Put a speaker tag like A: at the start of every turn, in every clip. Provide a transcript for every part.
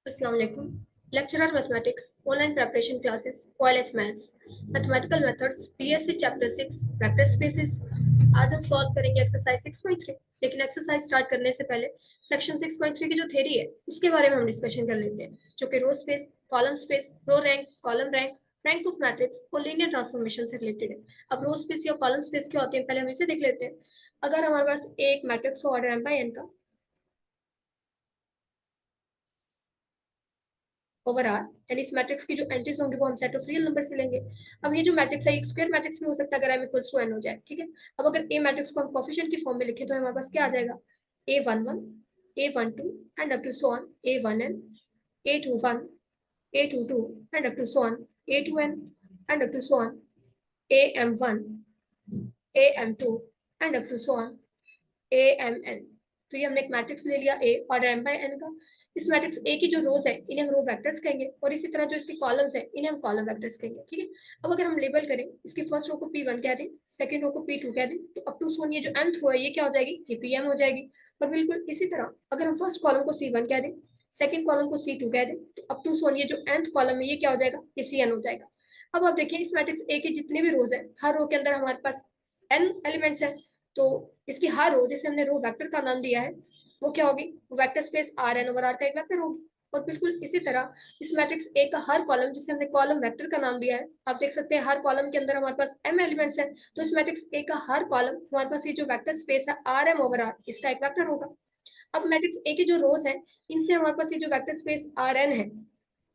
A: अस्सलाम वालेकुम। Lecturer mathematics online preparation classes OLH maths mathematical methods PSC chapter 6 vector spaces. आज हम solve करेंगे एक्सरसाइज 6.3। लेकिन एक्सरसाइज स्टार्ट करने से पहले सेक्शन 6.3 की जो थ्योरी है उसके बारे में हम डिस्कशन कर लेते हैं, जो कि row space, column space, row rank, column rank, rank of matrix और लीनियर ट्रांसफॉर्मेशन से रिलेटेड है। अब रो स्पेस या कॉलम स्पेस क्या होते हैं पहले हम इसे देख लेते हैं। अगर हमारे पास एक मैट्रिक्स हो ऑर्डर m/n का ओवर आर, यानी इस मैट्रिक्स की जो एंट्रीज होंगी वो हम सेट ऑफ रियल नंबर से लेंगे। अब ये जो मैट्रिक्स है एक स्क्वायर मैट्रिक्स भी हो सकता है अगर m इक्वल्स टू n हो जाए, ठीक है। अब अगर ए मैट्रिक्स को हम कोफिशिएंट की फॉर्म में लिखें तो हमारे पास क्या आ जाएगा, a11 a12 and up to so on a1n a21 a22 and up to so on a2n and up to so on am1 am2 and up to so on amn। तो ये हमने एक मैट्रिक्स ले लिया ए ऑर्डर m/n का। इस matrix A की जो रोज है इन्हें हम रो वेक्टर्स कहेंगे और इसी तरह जो इसके कॉलम्स है इन्हें हम कॉलम वेक्टर्स कहेंगे, ठीक है। अब अगर हम लेबल करें, इसकी फर्स्ट रो को p1 कह दें, सेकंड रो को p2 कह दें, तो अप टू सोन ये जो nth रो है ये क्या हो जाएगी, ये pm हो जाएगी। और बिल्कुल इसी तरह अगर हम फर्स्ट कॉलम को c1 कह दें, सेकंड कॉलम को c2 कह दें, तो अप टू सोन ये जो nth कॉलम है ये क्या हो जाएगा, ये cn हो जाएगा। अब आप देखिए इस मैट्रिक्स ए के जितने भी रोज है हर रो के अंदर हमारे पास n एलिमेंट्स है, तो इसकी हर रो जिसे हमने रो वेक्टर का नाम दिया है वो क्या होगी, vector space R N over R का एक वेक्टर होगी। और बिल्कुल इसी तरह इस मैट्रिक्स ए का हर कॉलम जिसे हमने कॉलम वेक्टर का नाम दिया है, आप देख सकते हैं हर कॉलम के अंदर हमारे पास m एलिमेंट्स है, तो इस मैट्रिक्स ए का हर कॉलम हमारे पास ये जो वेक्टर स्पेस है आर एम ओवर आर इसका एक वेक्टर होगा। अब मैट्रिक्स ए की जो रोज है इनसे हमारे पास ये जो वेक्टर स्पेस आर एन है,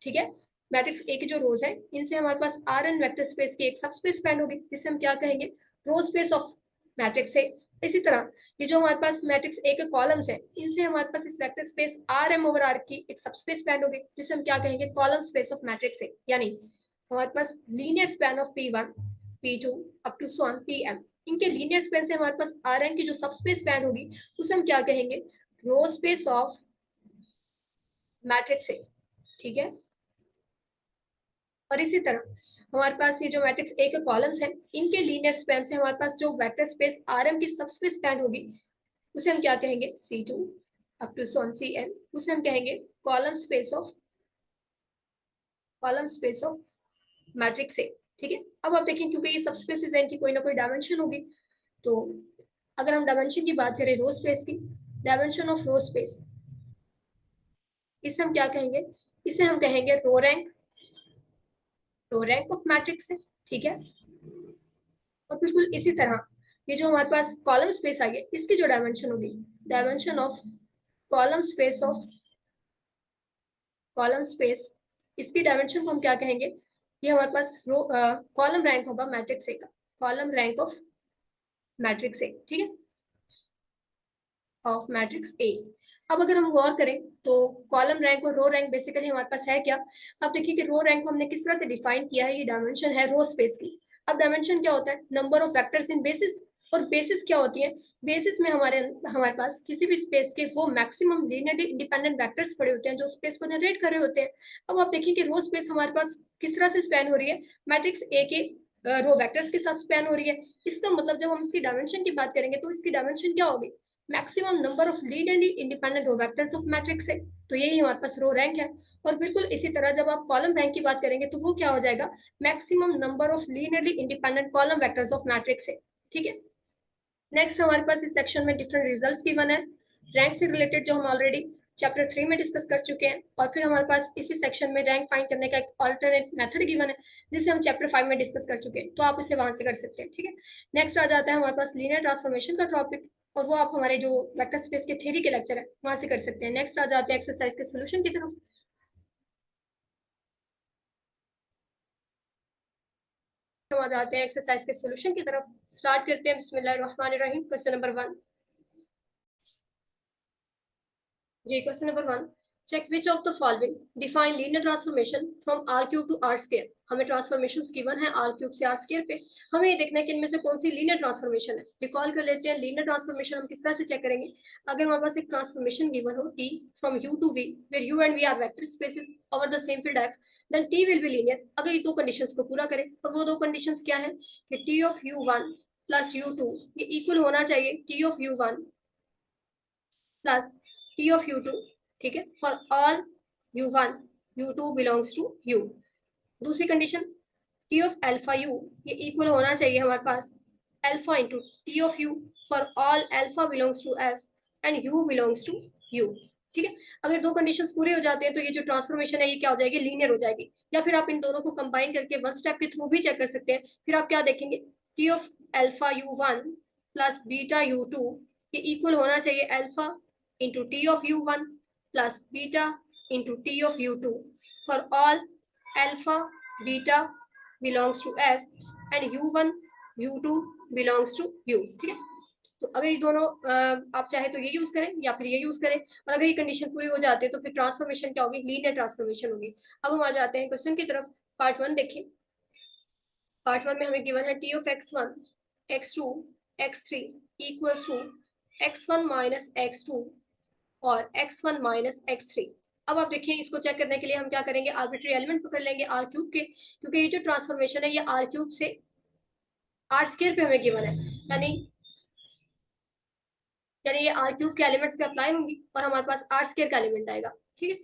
A: ठीक है, मैट्रिक्स ए की जो रोज है इनसे हमारे पास आर एन वेक्टर स्पेस की एक सब स्पेस स्पैन होगी जिसे हम क्या कहेंगे, row space of matrix A. इसी तरह ये जो हमारे पास मैट्रिक्स ए के कॉलम्स है इनसे हमारे पास इस vector space R M over R की एक सब स्पेस स्पैन होगी जिसे हम क्या कहेंगे, column space of matrix A. यानी हमारे पास linear span of p1 p2 up to so on pm, इनके लीनियर स्पैन से हमारे पास आर एन की जो सब स्पेस स्पैन होगी उसे हम क्या कहेंगे, row space of matrix A, ठीक है। और इसी तरह हमारे पास ये जो मैट्रिक्स ए के कॉलम्स हैं इनके लीनियर स्पैन से हमारे पास जो वेक्टर स्पेस आरएम की सब स्पेस स्पैन होगी उसे हम क्या कहेंगे, C2 up to sworn Cn, उसे हम कहेंगे column space of matrix A, ठीक है। अब आप देखें क्योंकि ये सब स्पेसेस हैं इनकी कोई ना कोई डायमेंशन होगी, तो अगर हम डायमेंशन की बात करें रो स्पेस की, डायमेंशन ऑफ रो स्पेस, इसे हम क्या कहेंगे, इसे हम कहेंगे रो रैंक ऑफ मैट्रिक्स है, ठीक है। और बिल्कुल इसी तरह ये जो हमारे पास कॉलम स्पेस आई है इसकी जो डायमेंशन होगी, dimension of column space of column space, इसकी डायमेंशन को हम क्या कहेंगे, ये हमारे पास रो कॉलम रैंक होगा मैट्रिक्स ए का, column rank of matrix A, ठीक है, ऑफ मैट्रिक्स ए। अब अगर हम गौर करें तो कॉलम रैंक और रो रैंक बेसिकली हमारे पास है क्या। अब देखिए कि रो रैंक को हमने किस तरह से डिफाइन किया है, ये डायमेंशन है रो स्पेस की। अब डायमेंशन क्या होता है, number of vectors in basis. और बेसिस क्या होती है, बेसिस में हमारे पास किसी भी स्पेस के वो मैक्सिमम लीनियरली इंडिपेंडेंट वेक्टर्स पड़े होते हैं जो स्पेस को जनरेट कर रहे होते हैं। अब आप देखिए कि रो स्पेस हमारे पास किस तरह से स्पैन हो रही है, मैट्रिक्स ए के रो वेक्टर्स के साथ स्पैन हो रही है। इसका मतलब जब हम इसकी डायमेंशन की बात करेंगे तो इसकी डायमेंशन क्या होगी, maximum number of linearly independent row vectors of matrix है, तो यही हमारे पास रो रैंक है। और बिल्कुल इसी तरह जब आप कॉलम रैंक की बात करेंगे तो वो क्या हो जाएगा, maximum number of linearly independent column vectors of matrix है, ठीक है। नेक्स्ट हमारे पास इस सेक्शन में डिफरेंट रिजल्ट्स गिवन है रैंक से रिलेटेड, जो हम ऑलरेडी चैप्टर 3 में डिस्कस कर चुके हैं। और फिर हमारे पास इसी सेक्शन में रैंक फाइंड करने का एक ऑल्टरनेट मेथड गिवन है जिसे हम चैप्टर 5 में डिस्कस कर चुके हैं, तो आप इसे वहां से कर सकते हैं, ठीक है। नेक्स्ट आ जाता है हमारे पास लीनियर ट्रांसफॉर्मेशन का टॉपिक, और वो आप हमारे जो वेक्टर स्पेस के थ्योरी के लेक्चर है वहां से कर सकते हैं। नेक्स्ट आ जाते हैं एक्सरसाइज के सोल्यूशन की तरफ। हम आ जाते हैं एक्सरसाइज के सोल्यूशन की तरफ, स्टार्ट करते हैं बिस्मिल्लाहिर्रहमानिर्रहीम। क्वेश्चन नंबर 1 जी, question number 1, check which of the following define linear transformation from R cube to R square. हमें ट्रांसफॉर्मेशंस गिवन है आर क्यूब से आर स्क्वायर पे, हमें ये देखना है कि इनमें से कौन सी लीनियर ट्रांसफॉर्मेशन है। रिकॉल कर लेते हैं लीनियर ट्रांसफॉर्मेशन हम किस तरह से चेक करेंगे। अगर हमारे पास एक ट्रांसफॉर्मेशन गिवन हो T from U to V where U and V are vector spaces over the same field F, then T will be linear अगर ये दो कंडीशंस को पूरा करें। और वो दो कंडीशंस क्या है कि T of you one plus u two ये इक्वल होना चाहिए T of you one plus T of you two, ठीक है, for all u1 u2 belongs to u। दूसरी condition t of alpha u, ये इक्वल होना चाहिए हमारे पास alpha into T of u for all alpha belongs to f and u belongs to u. ठीक है, अगर दो कंडीशंस पूरे हो जाते हैं तो ये जो ट्रांसफॉर्मेशन है ये क्या हो जाएगी, लीनियर हो जाएगी। या फिर आप इन दोनों को कंबाइन करके वन स्टेप के थ्रू भी चेक कर सकते हैं। फिर आप क्या देखेंगे, T of alpha you one plus beta U two, ये इक्वल होना चाहिए alpha into T of you one plus beta into T of you two for all alpha beta belongs to f and u1 u2 belongs to u। ठीक है, तो अगर ये दोनों आप चाहे तो ये यूज करें या फिर ये यूज करें, और अगर ये कंडीशन पूरी हो जाती है तो फिर ट्रांसफॉर्मेशन क्या होगी, लीनियर ट्रांसफॉर्मेशन होगी। अब हम आ जाते हैं क्वेश्चन की तरफ। पार्ट वन देखिए, पार्ट वन में हमें गिवन है T of x1 x2 x3 equals to x1 minus x2 और x1 माइनस x3। अब आप देखिए, इसको चेक करने के लिए हम क्या करेंगे, आर्बिट्री एलिमेंट पकड़ लेंगे आर क्यूब के, क्योंकि ये जो ट्रांसफॉर्मेशन है ये आर क्यूब से आर स्क्वायर पे हमें गिवन है, यानी ये आर क्यूब के एलिमेंट्स पे अप्लाई होंगी और हमारे पास आर स्क्वायर का एलिमेंट आएगा। ठीक है,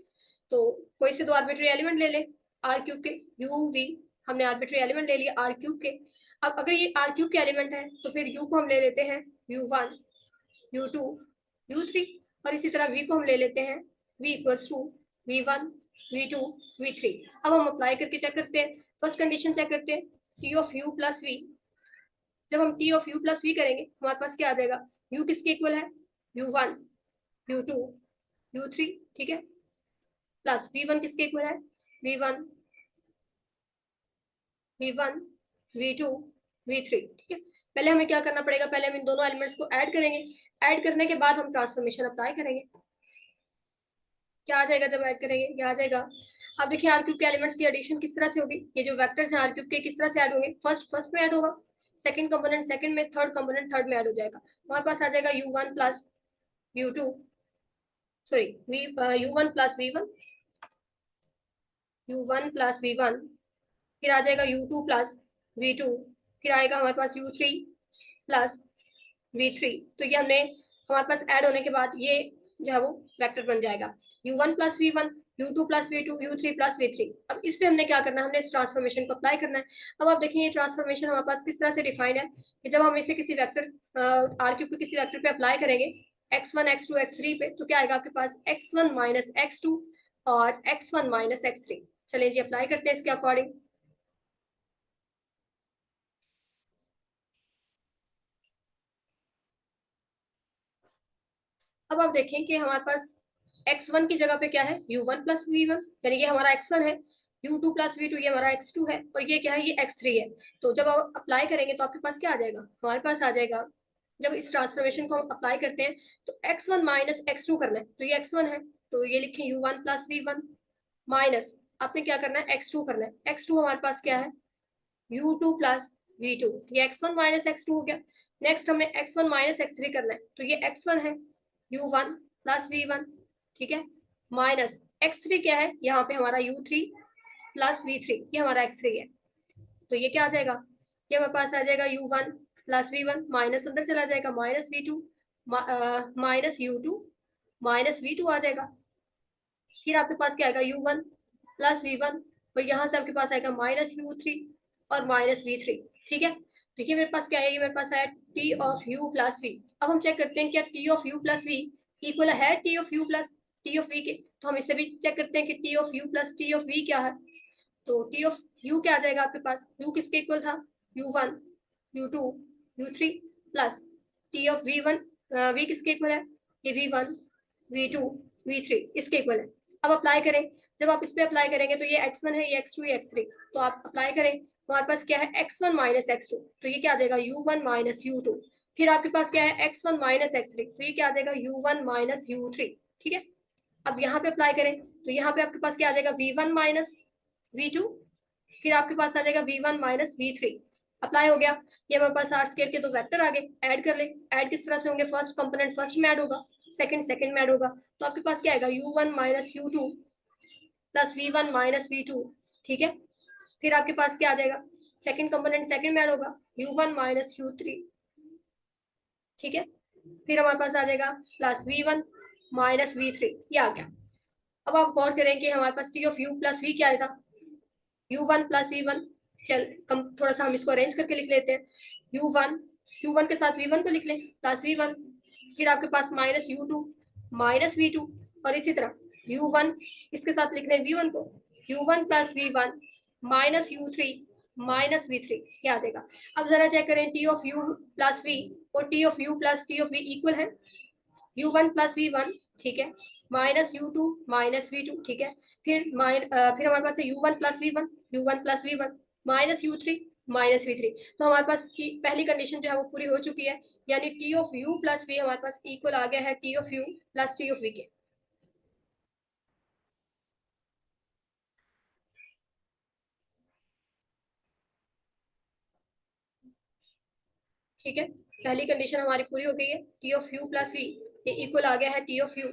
A: तो कोई से दो आर्बिट्री एलिमेंट ले ले आर क्यूब के, यू वी, हमने आर्बिट्री एलिमेंट ले लिया आर क्यूब के। अब अगर ये आर क्यूब के एलिमेंट है तो फिर यू को हम ले लेते हैं u1 u2 u3, और इसी तरह v को हम ले लेते हैं v equals to v1 v2 v3। अब हम अप्लाई करके चेक करते हैं, फर्स्ट कंडीशन चेक करते हैं t of u plus v। जब हम t of u plus v करेंगे हमारे पास क्या आ जाएगा, u किसके इक्वल है, u1 u2 u3। ठीक है, प्लस v1 किसके इक्वल है, v1 v1 v2 v3। ठीक है, पहले हमें क्या करना पड़ेगा, पहले हम इन दोनों एलिमेंट्स को ऐड करेंगे, ऐड करने के बाद हम ट्रांसफॉर्मेशन अप्लाई करेंगे। क्या आ जाएगा जब ऐड करेंगे, क्या आ जाएगा। अब देखिए आर क्यूब के एलिमेंट्स की एडिशन किस तरह से होगी, ये जो वेक्टर्स हैं आर क्यूब के किस तरह से ऐड होंगे, फर्स्ट में ऐड होगा, सेकंड कंपोनेंट सेकंड में, थर्ड कंपोनेंट थर्ड में ऐड हो जाएगा। हमारे पास आ जाएगा u1 plus u2, sorry u1 plus v1, u1 plus v1, फिर आ जाएगा u2 प्लस v2, फिर आएगा हमारे पास u3 प्लस v3। तो ये हमने हमारे पास ऐड होने के बाद ये जो है वो वेक्टर बन जाएगा u1 plus v1 u2 plus v2 u3 plus v3। अब इस पे हमने क्या करना है, हमने इस ट्रांसफॉर्मेशन को अप्लाई करना है। अब आप देखिए ये ट्रांसफॉर्मेशन हमारे पास किस तरह से डिफाइंड है कि जब हम इसे किसी वेक्टर आर क्यूब के किसी वेक्टर पे अप्लाई करेंगे x1 x2 x3 पे, तो क्या आएगा आपके पास x1 माइनस x2 और x1 माइनस x3। चलिए जी अप्लाई करते हैं इसके अकॉर्डिंग। अब आप देखें कि हमारे पास x1 की जगह पे क्या है, u1 प्लस v1, यानी ये हमारा x1 है, u2 प्लस v2 ये हमारा x2 है, और ये क्या है, ये x3 है। तो जब आप अप्लाई करेंगे तो आपके पास क्या आ जाएगा, हमारे पास आ जाएगा, जब इस ट्रांसफॉर्मेशन को हम अप्लाई करते हैं तो x1 माइनस x2 करना है, तो ये x1 है तो ये लिखें u1 प्लस v1 माइनस आपने क्या करना है x2 करना है, x2 हमारे पास क्या है u2 प्लस v2, ये x1 माइनस x2 हो गया। नेक्स्ट हमने x1 माइनस x3 करना है, तो ये x1 है u1 प्लस v1। ठीक है, माइनस x3 क्या है, यहाँ पे हमारा u3 प्लस v3, ये हमारा x3 है। तो ये क्या आ जाएगा, ये हमारे पास आ जाएगा u1 प्लस v1 माइनस अंदर चला जाएगा minus v2 minus u2 minus v2 आ जाएगा। फिर आपके पास क्या आएगा u1 प्लस v1, और यहाँ से आपके पास आएगा माइनस u3 और माइनस v3। ठीक है, तो ये मेरे पास क्या है, ये मेरे पास आया t of u plus v। अब हम चेक करते हैं क्या t of u plus v equal है t of u plus t of v के, तो हम इससे भी चेक करते हैं कि t of u plus t of v क्या है। तो t ऑफ u क्या आ जाएगा आपके पास, u किसके इक्वल था, u1 u2 u3 plus t of v1 v किसके इक्वल है, ये v1 v2 v3 इसके इक्वल है। अब अप्लाई करें, जब आप इस पे अप्लाई करेंगे तो ये x1 है, ये x2 ये x3, तो आप अप्लाई करें, हमारे पास क्या है x1 माइनस x2, तो ये क्या आ जाएगा u1 माइनस u2। फिर आपके पास क्या है x1 माइनस x3, तो ये क्या आ जाएगा u1 माइनस u3। ठीक है, अब यहाँ पे अप्लाई करें तो यहाँ पे आपके पास क्या आ जाएगा v1 माइनस v2, फिर आपके पास आ जाएगा v1 माइनस v3। अप्लाई हो गया, ये हमारे पास आर स्क्वायर के दो वेक्टर आ गए, ऐड कर ले। ऐड किस तरह से होंगे, फर्स्ट कंपोनेंट फर्स्ट में ऐड होगा, सेकंड सेकंड में ऐड होगा, तो आपके पास क्या आएगा u1 minus u2 plus v1 minus v2। ठीक है, फिर आपके पास क्या आ जाएगा, सेकंड कंपोनेंट सेकंड में ऐड होगा u1 माइनस u3। ठीक है, फिर हमारे पास आ जाएगा प्लस v1 माइनस v3, ये आ गया। अब आप गौर करें कि हमारे पास T of you plus we क्या था, u1 प्लस v1। चल कम थोड़ा सा हम इसको अरेंज करके लिख लेते हैं, u1 के साथ v1 को लिख लें प्लस v1, फिर आपके पास माइनस u2 माइनस v2, और इसी तरह u1 इसके साथ लिख लें v1 को, u1 plus v1 minus u3 minus v3, क्या आ जाएगा। अब जरा चेक करें t of you plus v और t of you plus T of v equal है, u1 प्लस v1, ठीक है, माइनस u2 माइनस v2, ठीक है, फिर हमारे पास है u1 plus v1, u1 plus v1 minus u3 minus v3। तो हमारे पास की पहली कंडीशन जो है वो पूरी हो चुकी है, यानी t of u plus v हमारे पास इक्वल आ गया है T of u plus T of v के। ठीक है, पहली कंडीशन हमारी पूरी हो गई है, T of you plus V ये इक्वल आ गया है T of you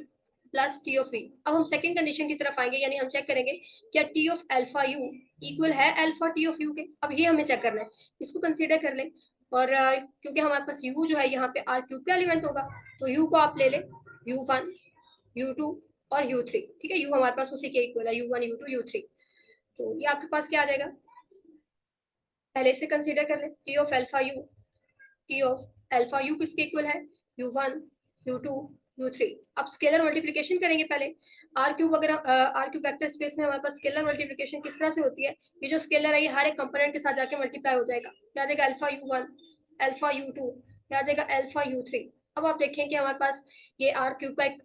A: plus T of V. अब हम सेकंड कंडीशन की तरफ आएंगे, यानी हम चेक करेंगे क्या T of alpha you equal है अल्फा टी ऑफ यू के। अब ये हमें चेक करना है, इसको कंसीडर कर लें, और क्योंकि हमारे पास u जो है यहाँ पे आर क्यूब का एलिमेंट होगा, तो u को आप ले लें u1 u2 और u3, ठीक है, u हमारे पास उसी के इक्वल है u1 u2 u3। तो ये आपके पास क्या आ जाएगा, पहले से कंसीडर कर लें T of alpha you, T of alpha you किसके इक्वल है u1 u2 u3। अब स्केलर मल्टीप्लिकेशन करेंगे पहले, आर क्यूब वगैरह आर क्यूब वेक्टर स्पेस में हमारे पास स्केलर मल्टीप्लिकेशन किस तरह से होती है, ये जो स्केलर है ये हर एक कंपोनेंट के साथ जाके मल्टीप्लाई हो जाएगा, क्या आ जाएगा अल्फा u1 अल्फा u2, क्या आ जाएगा अल्फा u3। अब आप देखें कि हमारे पास ये आर क्यूब का एक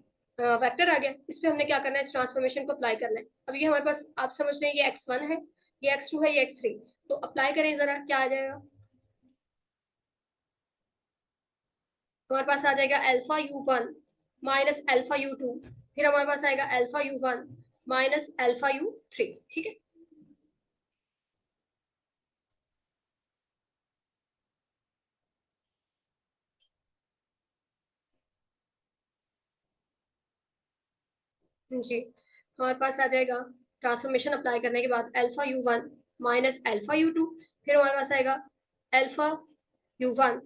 A: वेक्टर आ गया, इस पे हमने क्या करना है, इस ट्रांसफॉर्मेशन को अप्लाई करना है। अब ये हमारे पास आप समझ रहे हैं ये x1 है, ये x2 है, ये x3, तो अप्लाई करें जरा, क्या आ जाएगा, हमारे पास आ जाएगा alpha u1 minus alpha u2, फिर हमारे पास आएगा alpha u1 minus alpha u3, ठीक है। जी, हमारे पास आ जाएगा ट्रांसफॉर्मेशन अप्लाई करने के बाद alpha u1 minus alpha u2, फिर हमारे पास आएगा alpha u1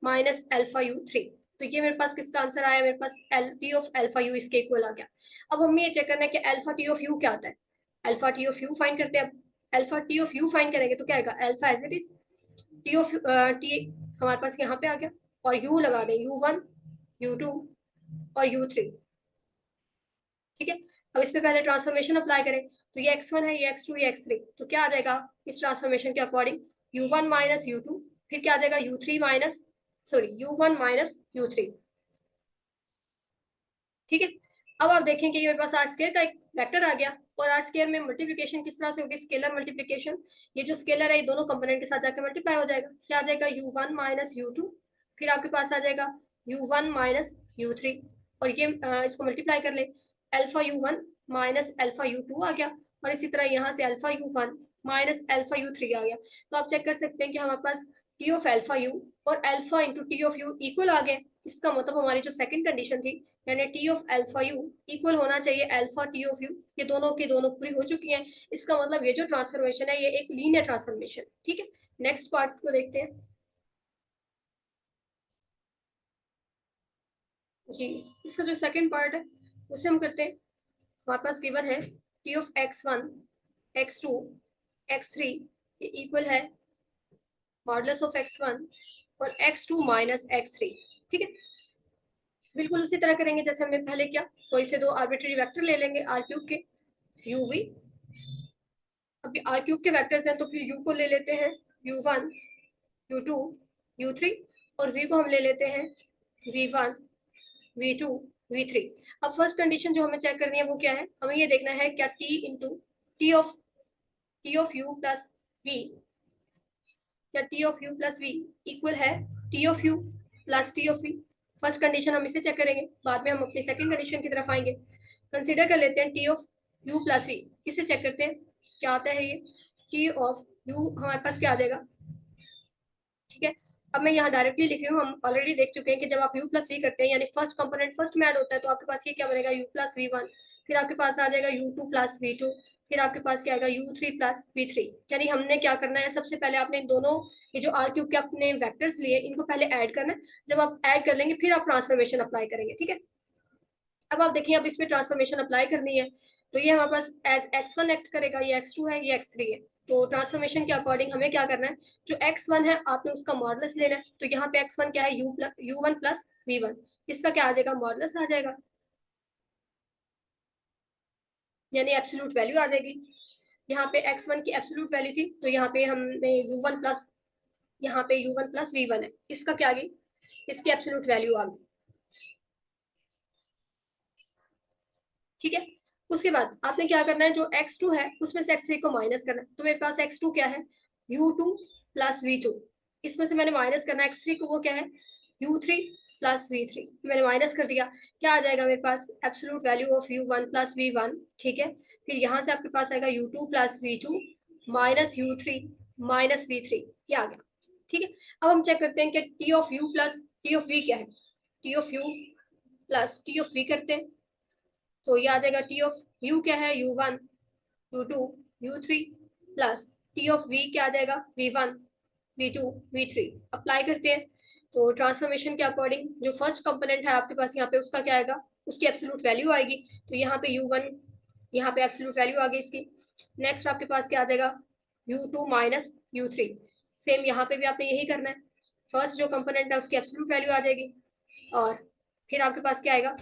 A: minus alpha u3। तो ये मेरे पास किसका आंसर आया, मेरे पास l t of alpha u इसके इक्वल आ गया। अब हमें ये चेक करना है कि अल्फा टी ऑफ यू क्या आता है, alpha T of U find करते हैं। अब alpha T of U find करेंगे तो क्या आएगा, alpha as it is T of T हमारे पास यहाँ पे आ गया, और यू लगा दें u1 u2 और u3, ठीक है। अब इस पे पहले ट्रांसफॉर्मेशन अप्लाई करें, तो ये x1 है, ये x2, ये x3, तो क्या आ जाएगा इस ट्रांसफॉर्मेशन के अकॉर्डिंग u1 माइनस u2, फिर क्या आ जाएगा u3 minus sorry u1 minus u3, ठीक है। अब आप देखें कि ये मेरे पास आर स्क्वायर का एक वेक्टर आ गया, और आर स्क्वायर में मल्टीप्लिकेशन किस तरह से होगी, स्केलर मल्टीप्लिकेशन, ये जो स्केलर है ये दोनों कंपोनेंट के साथ जाकर मल्टीप्लाई हो जाएगा, क्या आ जाएगा u1 माइनस u2, फिर आपके पास आ जाएगा u1 माइनस u3, और ये इसको मल्टीप्लाई कर ले, alpha u1 minus alpha u2 आ गया, और इसी तरह यहाँ से alpha u1 minus alpha u3 आ गया। तो आप चेक कर सकते हैं कि हमारे पास टी ऑफ अल्फा यू और alpha into T of u equal आ गए। इसका मतलब हमारी जो सेकंड कंडीशन थी, यानी t of alpha you equal होना चाहिए अल्फा टी ऑफ यू, ये दोनों की दोनों पूरी हो चुकी हैं। इसका मतलब ये जो ट्रांसफॉर्मेशन है ये एक लीनियर ट्रांसफॉर्मेशन, ठीक है। नेक्स्ट पार्ट को देखते हैं जी। इसका जो सेकंड पार्ट है उसे हम करते हैं, हमारे पास गिवन है T of x1 x2 x3 ये इक्वल है मॉडुलस ऑफ x1 और x2 माइनस x3, ठीक है। बिल्कुल उसी तरह करेंगे जैसे हमने पहले किया, कोई से दो आर्बिट्री वेक्टर ले लेंगे आर क्यूब के uv, अब आर क्यूब के वेक्टर्स हैं तो फिर u को ले लेते हैं u1 u2 u3, और v को हम ले लेते हैं v1 v2 v3। अब फर्स्ट कंडीशन जो हमें चेक करनी है वो क्या है, हमें ये देखना है क्या t into T of u plus v, क्या T of you plus v equal है T of you plus T of v. First condition हम इसे चेक करेंगे, बाद में हम अपनी सेकंड कंडीशन की तरफ आएंगे। कंसीडर कर लेते हैं T of you plus V, इसे चेक करते हैं क्या आता है ये, टी ऑफ यू हमारे पास क्या आ जाएगा, ठीक है। अब मैं यहाँ डायरेक्टली लिख रही हूँ, हम ऑलरेडी देख चुके हैं कि जब आप u प्लस वी करते हैं यानी फर्स्ट कंपोनेंट फर्स्ट में ऐड होता है, तो आपके पास ये क्या बनेगा u प्लस v1, फिर आपके पास आ जाएगा u2 प्लस v2, फिर आपके पास क्या आएगा u3 प्लस v3। यानी हमने क्या करना है, सबसे पहले आपने दोनों ये जो आर क्यूब के अपने वेक्टर्स लिए इनको पहले ऐड करना है, जब आप ऐड कर लेंगे फिर आप ट्रांसफॉर्मेशन अप्लाई करेंगे, ठीक है। अब आप देखिए, अब इस पे ट्रांसफॉर्मेशन अप्लाई करनी है, तो ये हमारे पास एज x1 एक्ट करेगा, ये x2 है, ये x3 है। तो ट्रांसफॉर्मेशन के अकॉर्डिंग हमें क्या करना है, जो x1 है आपने उसका मॉडुलस लेना है। तो यहाँ पे x1 क्या है, u1 प्लस v1, इसका क्या आ जाएगा, मॉडुलस आ जाएगा, यानी एब्सोल्यूट वैल्यू आ जाएगी। यहाँ पे x1 की एब्सोल्यूट वैल्यू थी, तो यहाँ पे हमने u1 प्लस, यहाँ पे u1 प्लस v1 है, इसका क्या आ गई, इसकी एब्सोल्यूट वैल्यू आ गई। ठीक है, उसके बाद आपने क्या करना है, जो x2 है उसमें से x3 को माइनस करना है। तो मेरे पास x2 क्या है, u2 प्लस v2, इसमें से मैंने माइनस करना है x3 को, वो क्या है u3 प्लस v3, मैंने माइनस कर दिया। क्या आ जाएगा मेरे पास, absolute value of u1 plus v1। ठीक है, फिर यहाँ से आपके पास आएगा u2 plus v2 minus u3 minus v3, ये आ गया। ठीक है, अब हम चेक करते हैं कि t of u plus t of v क्या है। t of u plus t of v करते हैं, तो ये आ जाएगा टी ऑफ यू क्या है, u1 u2 u3 plus T of v क्या आ जाएगा, v1 v2 v3। अप्लाई करते हैं, तो ट्रांसफॉर्मेशन के अकॉर्डिंग जो फर्स्ट कंपोनेंट है आपके पास यहाँ पे, उसका क्या आएगा, उसकी एब्सोल्यूट वैल्यू आएगी। तो यहाँ पे u1, यहाँ पे एब्सोल्यूट वैल्यू आ गई इसकी। नेक्स्ट आपके पास क्या आ जाएगा, u2 माइनस u3, सेम यहाँ पे भी आपने यही करना है, फर्स्ट जो कंपोनेंट है उसकी एब्सोल्यूट वैल्यू आ जाएगी। और फिर आपके पास क्या आएगा,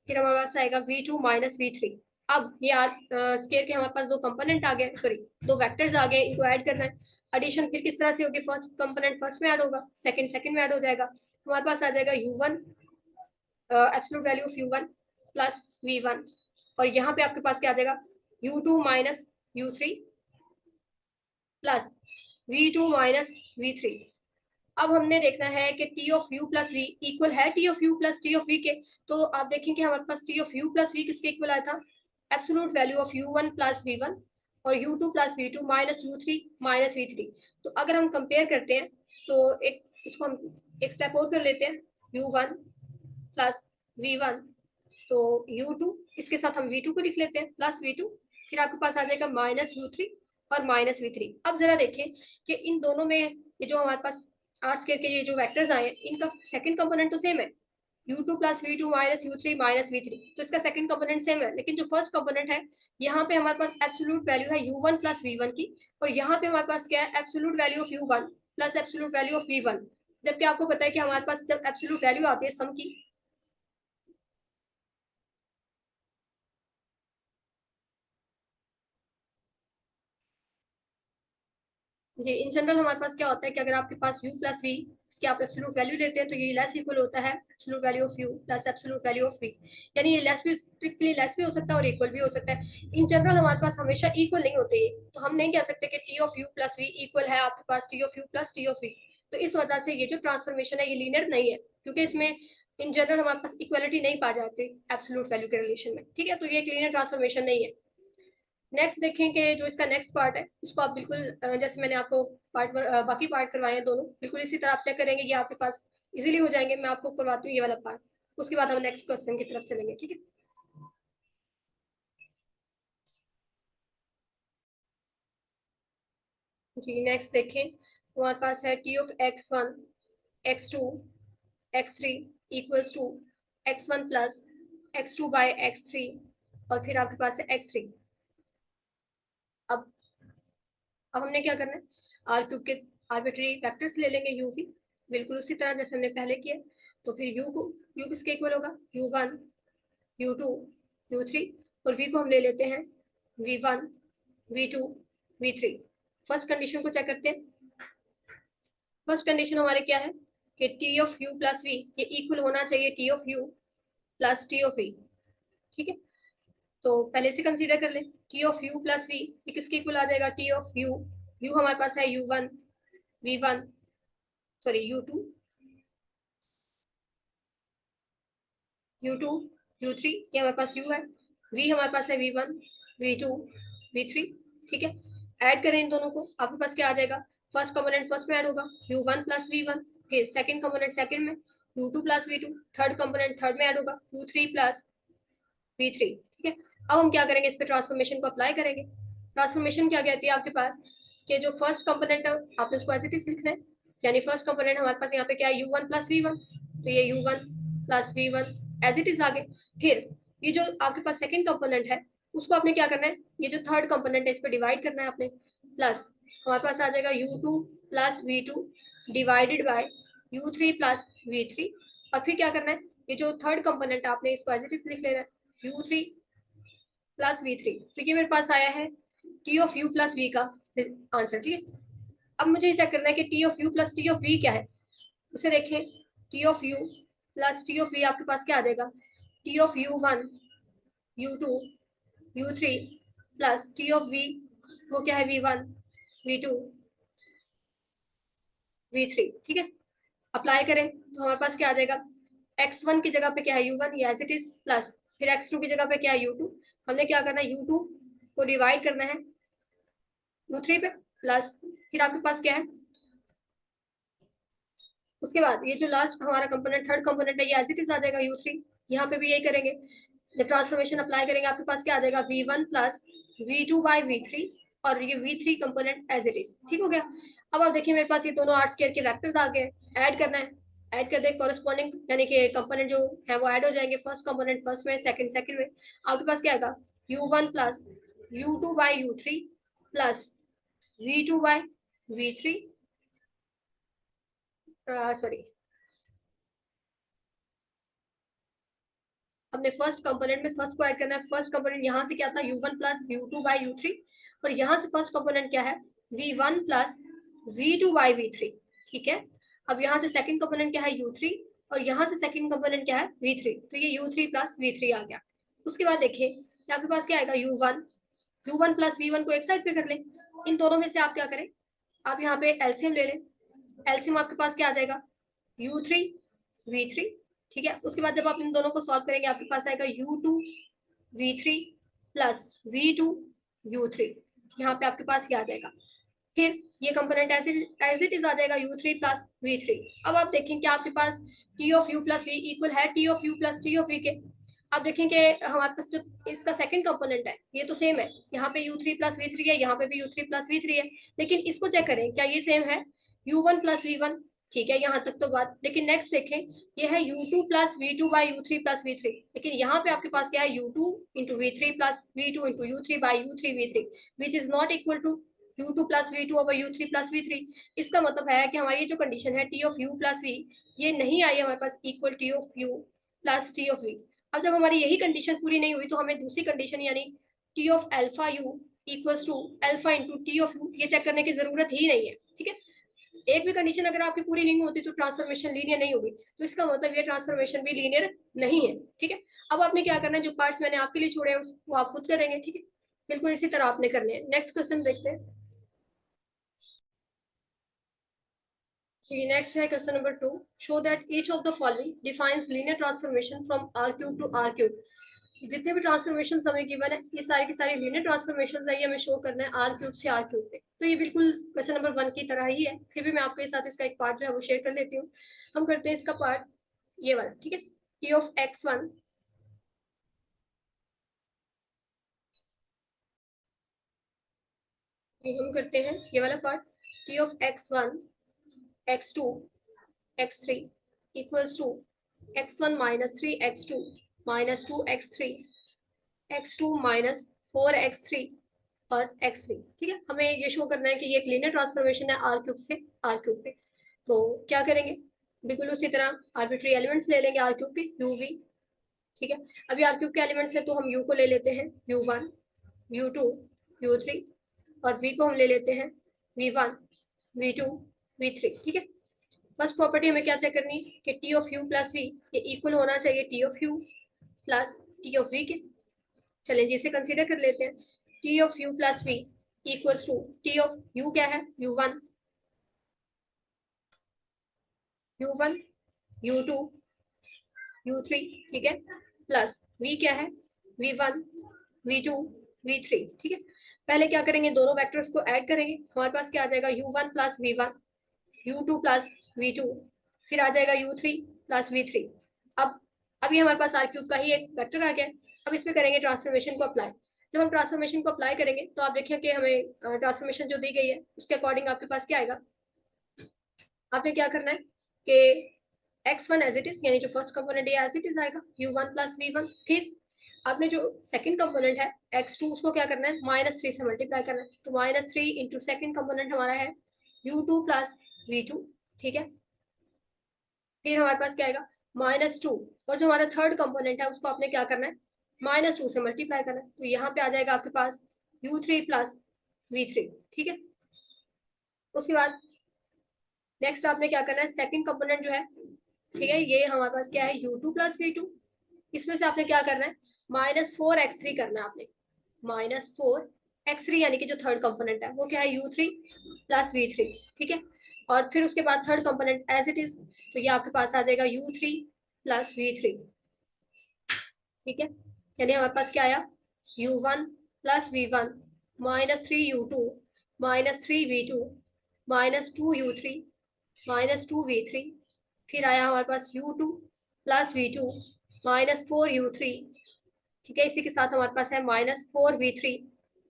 A: फिर हमारे पास आएगा v2 माइनस v3। अब ये स्केयर के हमारे पास दो कंपोनेंट आ गए, सॉरी दो वेक्टर्स आ गए, इनको ऐड करना है। एडिशन फिर किस तरह से होगी, फर्स्ट कंपोनेंट फर्स्ट में ऐड होगा, सेकंड सेकंड में ऐड हो जाएगा। हमारे पास आ जाएगा u1, absolute value of u1 plus v1, और यहाँ पे आपके पास क्या आ जाएगा, u2 minus u3 plus v2 minus v3। अब हमने देखना है कि T of you plus v equal है T of you plus T of we के। तो आप देखें कि हमारे पास T of you plus v किसके इक्वल आया था, absolute value of u1 plus v1 और u2 plus v2 minus u3 minus v3। तो अगर हम कंपेयर करते हैं, तो एक इसको हम एक स्टेप और कर लेते हैं, u1 प्लस v1, तो u2 इसके साथ हम v2 को लिख लेते हैं प्लस v2, फिर आपके पास आ जाएगा माइनस u3 और माइनस v3। अब जरा देखें कि इन दोनों में ये जो हमारे पास आर स्क्वायर के ये जो वेक्टर्स आए हैं, इनका सेकंड कंपोनेंट तो सेम है, u2 plus v2 minus u3 minus v3, तो इसका सेकंड कंपोनेंट सेम है। लेकिन जो फर्स्ट कंपोनेंट है, यहाँ पे हमारे पास एब्सोल्यूट वैल्यू है u1 प्लस v1 की, और यहाँ पे हमारे पास क्या है, absolute value of u1 plus absolute value of v1। जबकि आपको पता है कि हमारे पास जब एब्सोल्यूट वैल्यू आती है सम की, जी इन जनरल हमारे पास क्या होता है कि अगर आपके पास u प्लस v, इसकी आप एब्सोल्यूट वैल्यू लेते हैं, तो ये लेस इक्वल होता है absolute value of u plus absolute value of v। यानी ये लेस भी, स्ट्रिक्टली लेस भी हो सकता है और इक्वल भी हो सकता है। इन जनरल हमारे पास हमेशा इक्वल नहीं होते, तो हम नहीं कह सकते कि t of u plus v equal है आपके पास t of u plus t of v। तो इस वजह से ये जो ट्रांसफॉर्मेशन है ये लीनियर नहीं है, क्योंकि इसमें इन जनरल हमारे पास इक्वलिटी नहीं पा जाती एब्सोल्यूट वैल्यू के रिलेशन में। ठीक है, तो ये एक लीनियर ट्रांसफॉर्मेशन नहीं है। नेक्स्ट देखें कि जो इसका नेक्स्ट पार्ट है, उसको आप बिल्कुल जैसे मैंने आपको बाकी पार्ट करवाए हैं दोनों, बिल्कुल इसी तरह आप चेक करेंगे, ये आपके पास इजीली हो जाएंगे। मैं आपको करवाती हूँ ये वाला पार्ट, उसके बाद हम नेक्स्ट क्वेश्चन की तरफ चलेंगे। ठीक है, जी नेक्स्ट देखें, हमारे पास है T of x1 x2 x3 equals to x1 plus x2 by x3, और फिर आपके पास है x3। अब अब हमने क्या करना है, आर क्यूब के आर्बिट्री वेक्टर्स ले लेंगे यू वी, बिल्कुल उसी तरह जैसे हमने पहले किया। तो फिर यू किसके इक्वल होगा, u1 u2 u3, और v को हम ले लेते हैं v1 v2 v3। First condition को चेक करते हैं। फर्स्ट कंडीशन हमारे क्या है कि t of u plus v ये इक्वल होना चाहिए t of u plus t of v। ठीक है, तो पहले से कंसीडर कर ले, t of u plus v ये किसके इक्वल आ जाएगा, t ऑफ u हमारे पास है u1 v1, sorry u2 u2 u3, ये हमारे पास u है, v हमारे पास है v1 v2 v3। ठीक है, ऐड करें इन दोनों को, आपके पास क्या आ जाएगा, फर्स्ट कंपोनेंट फर्स्ट में ऐड होगा u1 प्लस v1, फिर सेकंड कंपोनेंट सेकंड में u2 plus v2, third component third में ऐड होगा u3 प्लस v3। ठीक है, अब हम क्या करेंगे, इस पे ट्रांसफॉर्मेशन को अप्लाई करेंगे। ट्रांसफॉर्मेशन क्या कहती है आपके पास कि जो फर्स्ट कंपोनेंट है आपने उसको एज इट इज लिखना है, यानी फर्स्ट कंपोनेंट हमारे पास यहाँ पे क्या है u1 प्लस v1, तो ये u1 plus v1 as it is आ गए। फिर ये जो आपके पास सेकंड कंपोनेंट है उसको आपने क्या करना है, ये जो थर्ड कंपोनेंट है इस पर डिवाइड करना है आपने, प्लस हमारे पास आ जाएगा u2 plus v2 divided by u3 plus v3। और फिर क्या करना है, ये जो थर्ड कंपोनेंट आपने इसको एज इट इज लिख लेना है u3 प्लस v3। तो ये मेरे पास आया है t of u plus v का आंसर, ठीक है। अब मुझे चेक करना है कि t of u plus t of v क्या है, उसे देखें। t of u plus t of v आपके पास क्या आ जाएगा, t of u1 u2 u3 plus t of v, वो क्या है v1 v2 v3, ठीक है। अप्लाई करें तो हमारे पास क्या आ जाएगा, x1 की जगह पे क्या है u1, ये एज इट इज, प्लस फिर x2 की जगह पे क्या है u2। हमने क्या करना है, u2 को डिवाइड करना है u3 पे, प्लस फिर आपके पास क्या है, उसके बाद ये जो लास्ट हमारा कंपोनेंट थर्ड कंपोनेंट है ये एज इट इज आ जाएगा u3। यहाँ पे भी यही करेंगे, जब ट्रांसफॉर्मेशन अप्लाई करेंगे आपके पास क्या आ जाएगा v1 plus v2 by v3, और ये v3 component as it is, ठीक हो गया। अब आप देखिए मेरे पास ये दोनों आर स्क्वायर के वेक्टर्स आ गए, ऐड करना है, ऐड कर दे कॉरेस्पॉन्डिंग, यानी कि कंपोनेंट जो है वो ऐड हो जाएंगे, फर्स्ट कंपोनेंट फर्स्ट में, सेकंड सेकंड में। आपके पास क्या आएगा u1 plus u2 by u3 plus v2 by v3, sorry हमने फर्स्ट कंपोनेंट में फर्स्ट को ऐड करना है। फर्स्ट कंपोनेंट यहाँ से क्या था u1 plus u2 by u3, और यहाँ से फर्स्ट कंपोनेंट क्या है v1 plus v2 by v3, ठीक है। अब यहाँ से सेकंड कंपोनेंट क्या है u3, और यहाँ से सेकंड कंपोनेंट क्या है v3, तो ये u3 प्लस v3 आ गया। उसके बाद देखिए आपके पास क्या आएगा u1 प्लस v1 को एक साइड पे कर ले, इन दोनों में से आप क्या करें, आप यहाँ पे एलसीएम ले लें। एलसीएम आपके पास क्या आ जाएगा u3 v3, ठीक है। उसके बाद जब आप इन दोनों को सॉल्व करेंगे आपके पास आएगा u2 v3 plus v2 u3, यहाँ पे आपके पास ये आ जाएगा। फिर ये कंपोनेंट एज इट इज आ जाएगा u3 प्लस v3। अब आप देखें कि आपके पास t of u plus v equal है t of u plus t of v के। आप देखें कि हमारे पास जो इसका सेकंड कंपोनेंट है ये तो सेम है, यहाँ पे u3 प्लस v3 है, यहाँ पे भी u3 प्लस v3 है, लेकिन इसको चेक करें क्या ये सेम है u1 प्लस v1, ठीक है, यहाँ तक तो बात। लेकिन नेक्स्ट देखें ये है u2 plus v2 by u3 plus v3, लेकिन यहाँ पे आपके पास क्या है u2 into v3 plus v2 into u3 by u3 v3 which is not equal to u2 plus v2 over u3 plus v3। इसका मतलब है कि हमारी ये जो कंडीशन है t of u plus v ये नहीं आई हमारे पास equal t of u plus t of v। अब जब हमारी यही कंडीशन पूरी नहीं हुई तो हमें दूसरी कंडीशन यानी t of alpha u equals to alpha into t of u ये चेक करने की जरूरत ही नहीं है, ठीक है। एक भी कंडीशन अगर आपकी पूरी नहीं होती तो ट्रांसफॉर्मेशन लीनियर नहीं होगी, तो इसका मतलब ये ट्रांसफॉर्मेशन भी लीनियर नहीं है, ठीक है। अब आपने क्या करना है, जो पार्ट्स मैंने आपके लिए छोड़े हैं वो आप खुद करेंगे, ठीक है। बिल्कुल इसी तरह आपने करने हैं। नेक्स्ट क्वेश्चन देखते हैं। नेक्स्ट है question number 2, show that each of the following defines linear transformation from R cube to R cube. जितने भी ट्रांसफॉर्मेशन हमें गिवन है ये सारी की सारी लीनियर ट्रांसफॉर्मेशन है, ये हमें शो करना है आर क्यूब से आर क्यूब पे। तो ये बिल्कुल क्वेश्चन नंबर 1 की तरह ही है, फिर भी मैं आपके साथ इसका एक पार्ट जो है वो शेयर कर लेती हूँ। हम करते हैं इसका पार्ट ये वाला, ठीक है, टी ऑफ x1 हम करते हैं ये वाला part, T of x1 x2 x3 equals to x1 minus 3 x2 minus 2 x3 x2 minus 4 x3 और x3, ठीक है। हमें ये शो करना है कि ये एक लीनियर ट्रांसफॉर्मेशन है आर क्यूब से आर क्यूब पे। तो क्या करेंगे, बिल्कुल उसी तरह आर्बिट्री एलिमेंट्स ले लेंगे आर क्यूब पे uv, ठीक है। अभी आर क्यूब के एलिमेंट्स है तो हम u को ले लेते हैं u1 u2 u3, और v को हम ले लेते हैं v1 v2 v3, ठीक है। फर्स्ट प्रॉपर्टी हमें क्या चेक करनी है कि t of u plus v ये इक्वल होना चाहिए t of u plus t of v के। चलें जिसे कंसीडर कर लेते हैं, t of u plus v equals to t of u क्या है u1 u1 u2 u3, ठीक है, प्लस v क्या है v1 v2 v3, ठीक है। पहले क्या करेंगे, दोनों वेक्टर्स को ऐड करेंगे, हमारे पास क्या आ जाएगा u1 plus v1 u2 plus v2, फिर आ जाएगा u3 प्लस v3। अब अभी हमारे पास आर क्यूब का ही एक वेक्टर आ गया। अब इसमें करेंगे ट्रांसफॉर्मेशन को अप्लाई। जब हम ट्रांसफॉर्मेशन को अप्लाई करेंगे तो आप देखिए कि हमें ट्रांसफॉर्मेशन जो दी गई है उसके अकॉर्डिंग आपके पास क्या आएगा। आपने क्या करना है कि x1 एज इट इज, यानी जो फर्स्ट कंपोनेंट है एज इट इज आएगा u1 प्लस v1, फिर आपने जो सेकंड कंपोनेंट है x2 उसको क्या करना है -3 से मल्टीप्लाई करना है, तो -3 इंटू सेकेंड कंपोनेंट हमारा है u2 प्लस v2, ठीक है। फिर हमारे पास क्या आएगा -2, और जो हमारा थर्ड कंपोनेंट है उसको आपने क्या करना है -2 से मल्टीप्लाई करना है, तो यहाँ पे आ जाएगा आपके पास u3 प्लस v3, ठीक है। उसके बाद नेक्स्ट आपने क्या करना है सेकंड कंपोनेंट जो है, ठीक है, ये हमारे पास क्या है u2 प्लस v2, इसमें से आपने क्या करना है -4x3 करना है आपने, -4x3 यानी कि जो थर्ड कंपोनेंट है वो क्या है u3 प्लस v3, ठीक है। और फिर उसके बाद third component as it is, तो ये आपके पास आ जाएगा u3 प्लस v3, ठीक है। यानी हमारे पास क्या आया u1 plus v1 -3u2 -3v2 -2u3 -2v3, फिर आया हमारे पास u2 प्लस v2 -4u3, ठीक है। इसी के साथ हमारे पास है -4v3,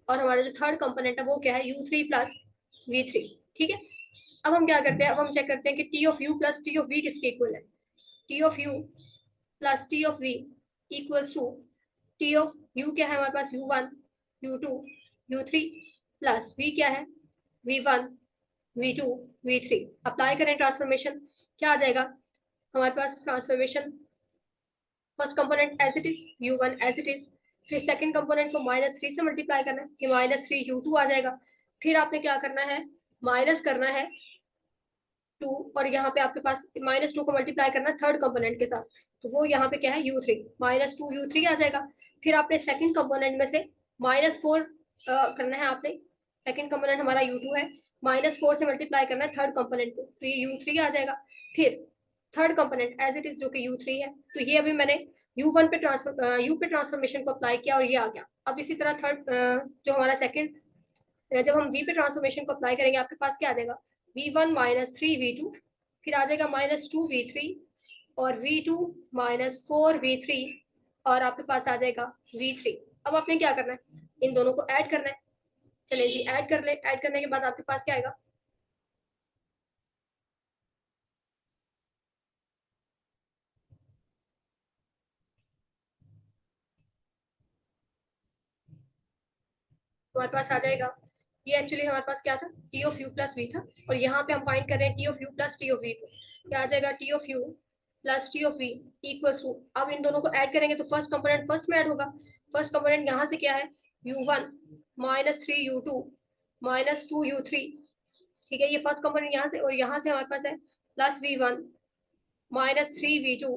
A: और हमारा जो थर्ड कंपोनेंट है वो क्या है u3 प्लस v3, ठीक है। अब हम क्या करते हैं, अब हम चेक करते हैं कि t of u plus t of v किसके इक्वल है। t of u plus t of v equals to t of u क्या है हमारे पास u1 u2 u3 plus v क्या है v1 v2 v3। अप्लाई करें ट्रांसफॉर्मेशन, क्या आ जाएगा हमारे पास transformation, first component as it is u1 as it is, फिर सेकंड कंपोनेंट को -3 से मल्टीप्लाई करना है, ये -3 u2 आ जाएगा। फिर आपने क्या करना है माइनस करना है 2, और यहाँ पे आपके पास -2 को मल्टीप्लाई करना है थर्ड कंपोनेंट के साथ, तो वो यहाँ पे क्या है u3 -2 u3 आ जाएगा। फिर आपने सेकंड कंपोनेंट में से -4 करना है आपने, सेकंड कंपोनेंट हमारा u2 है, -4 से मल्टीप्लाई करना है थर्ड कंपोनेंट को, तो ये u3 आ जाएगा। फिर third component as it is जो कि u3 है, तो ये अभी मैंने u1 पे ट्रांसफर u पे ट्रांसफॉर्मेशन को अप्लाई किया और ये आ गया। अब इसी तरह थर्ड जो हमारा सेकंड, जब हम v पे ट्रांसफॉर्मेशन को अप्लाई करेंगे आपके पास क्या आ जाएगा v1 -3v2, फिर आ जाएगा -2v3, और v2 -4v3, और आपके पास आ जाएगा v3। अब आपने क्या करना है इन दोनों को ऐड करना है, चलें जी ऐड कर ले। ऐड करने के बाद आपके पास क्या आएगा हमारे पास आ जाएगा, ये एक्चुअली हमारे पास क्या था T of you plus V था, और यहाँ पे हम फाइंड कर रहे हैं T of you plus T of V को, क्या आ जाएगा T of you plus T of V equals to, अब इन दोनों को ऐड करेंगे तो फर्स्ट कंपोनेंट फर्स्ट में ऐड होगा। फर्स्ट कंपोनेंट यहाँ से क्या है u1 -3u2 -2u3, ठीक है, ये फर्स्ट कंपोनेंट यहाँ से, और यहाँ से हमारे पास है प्लस v1 -3v2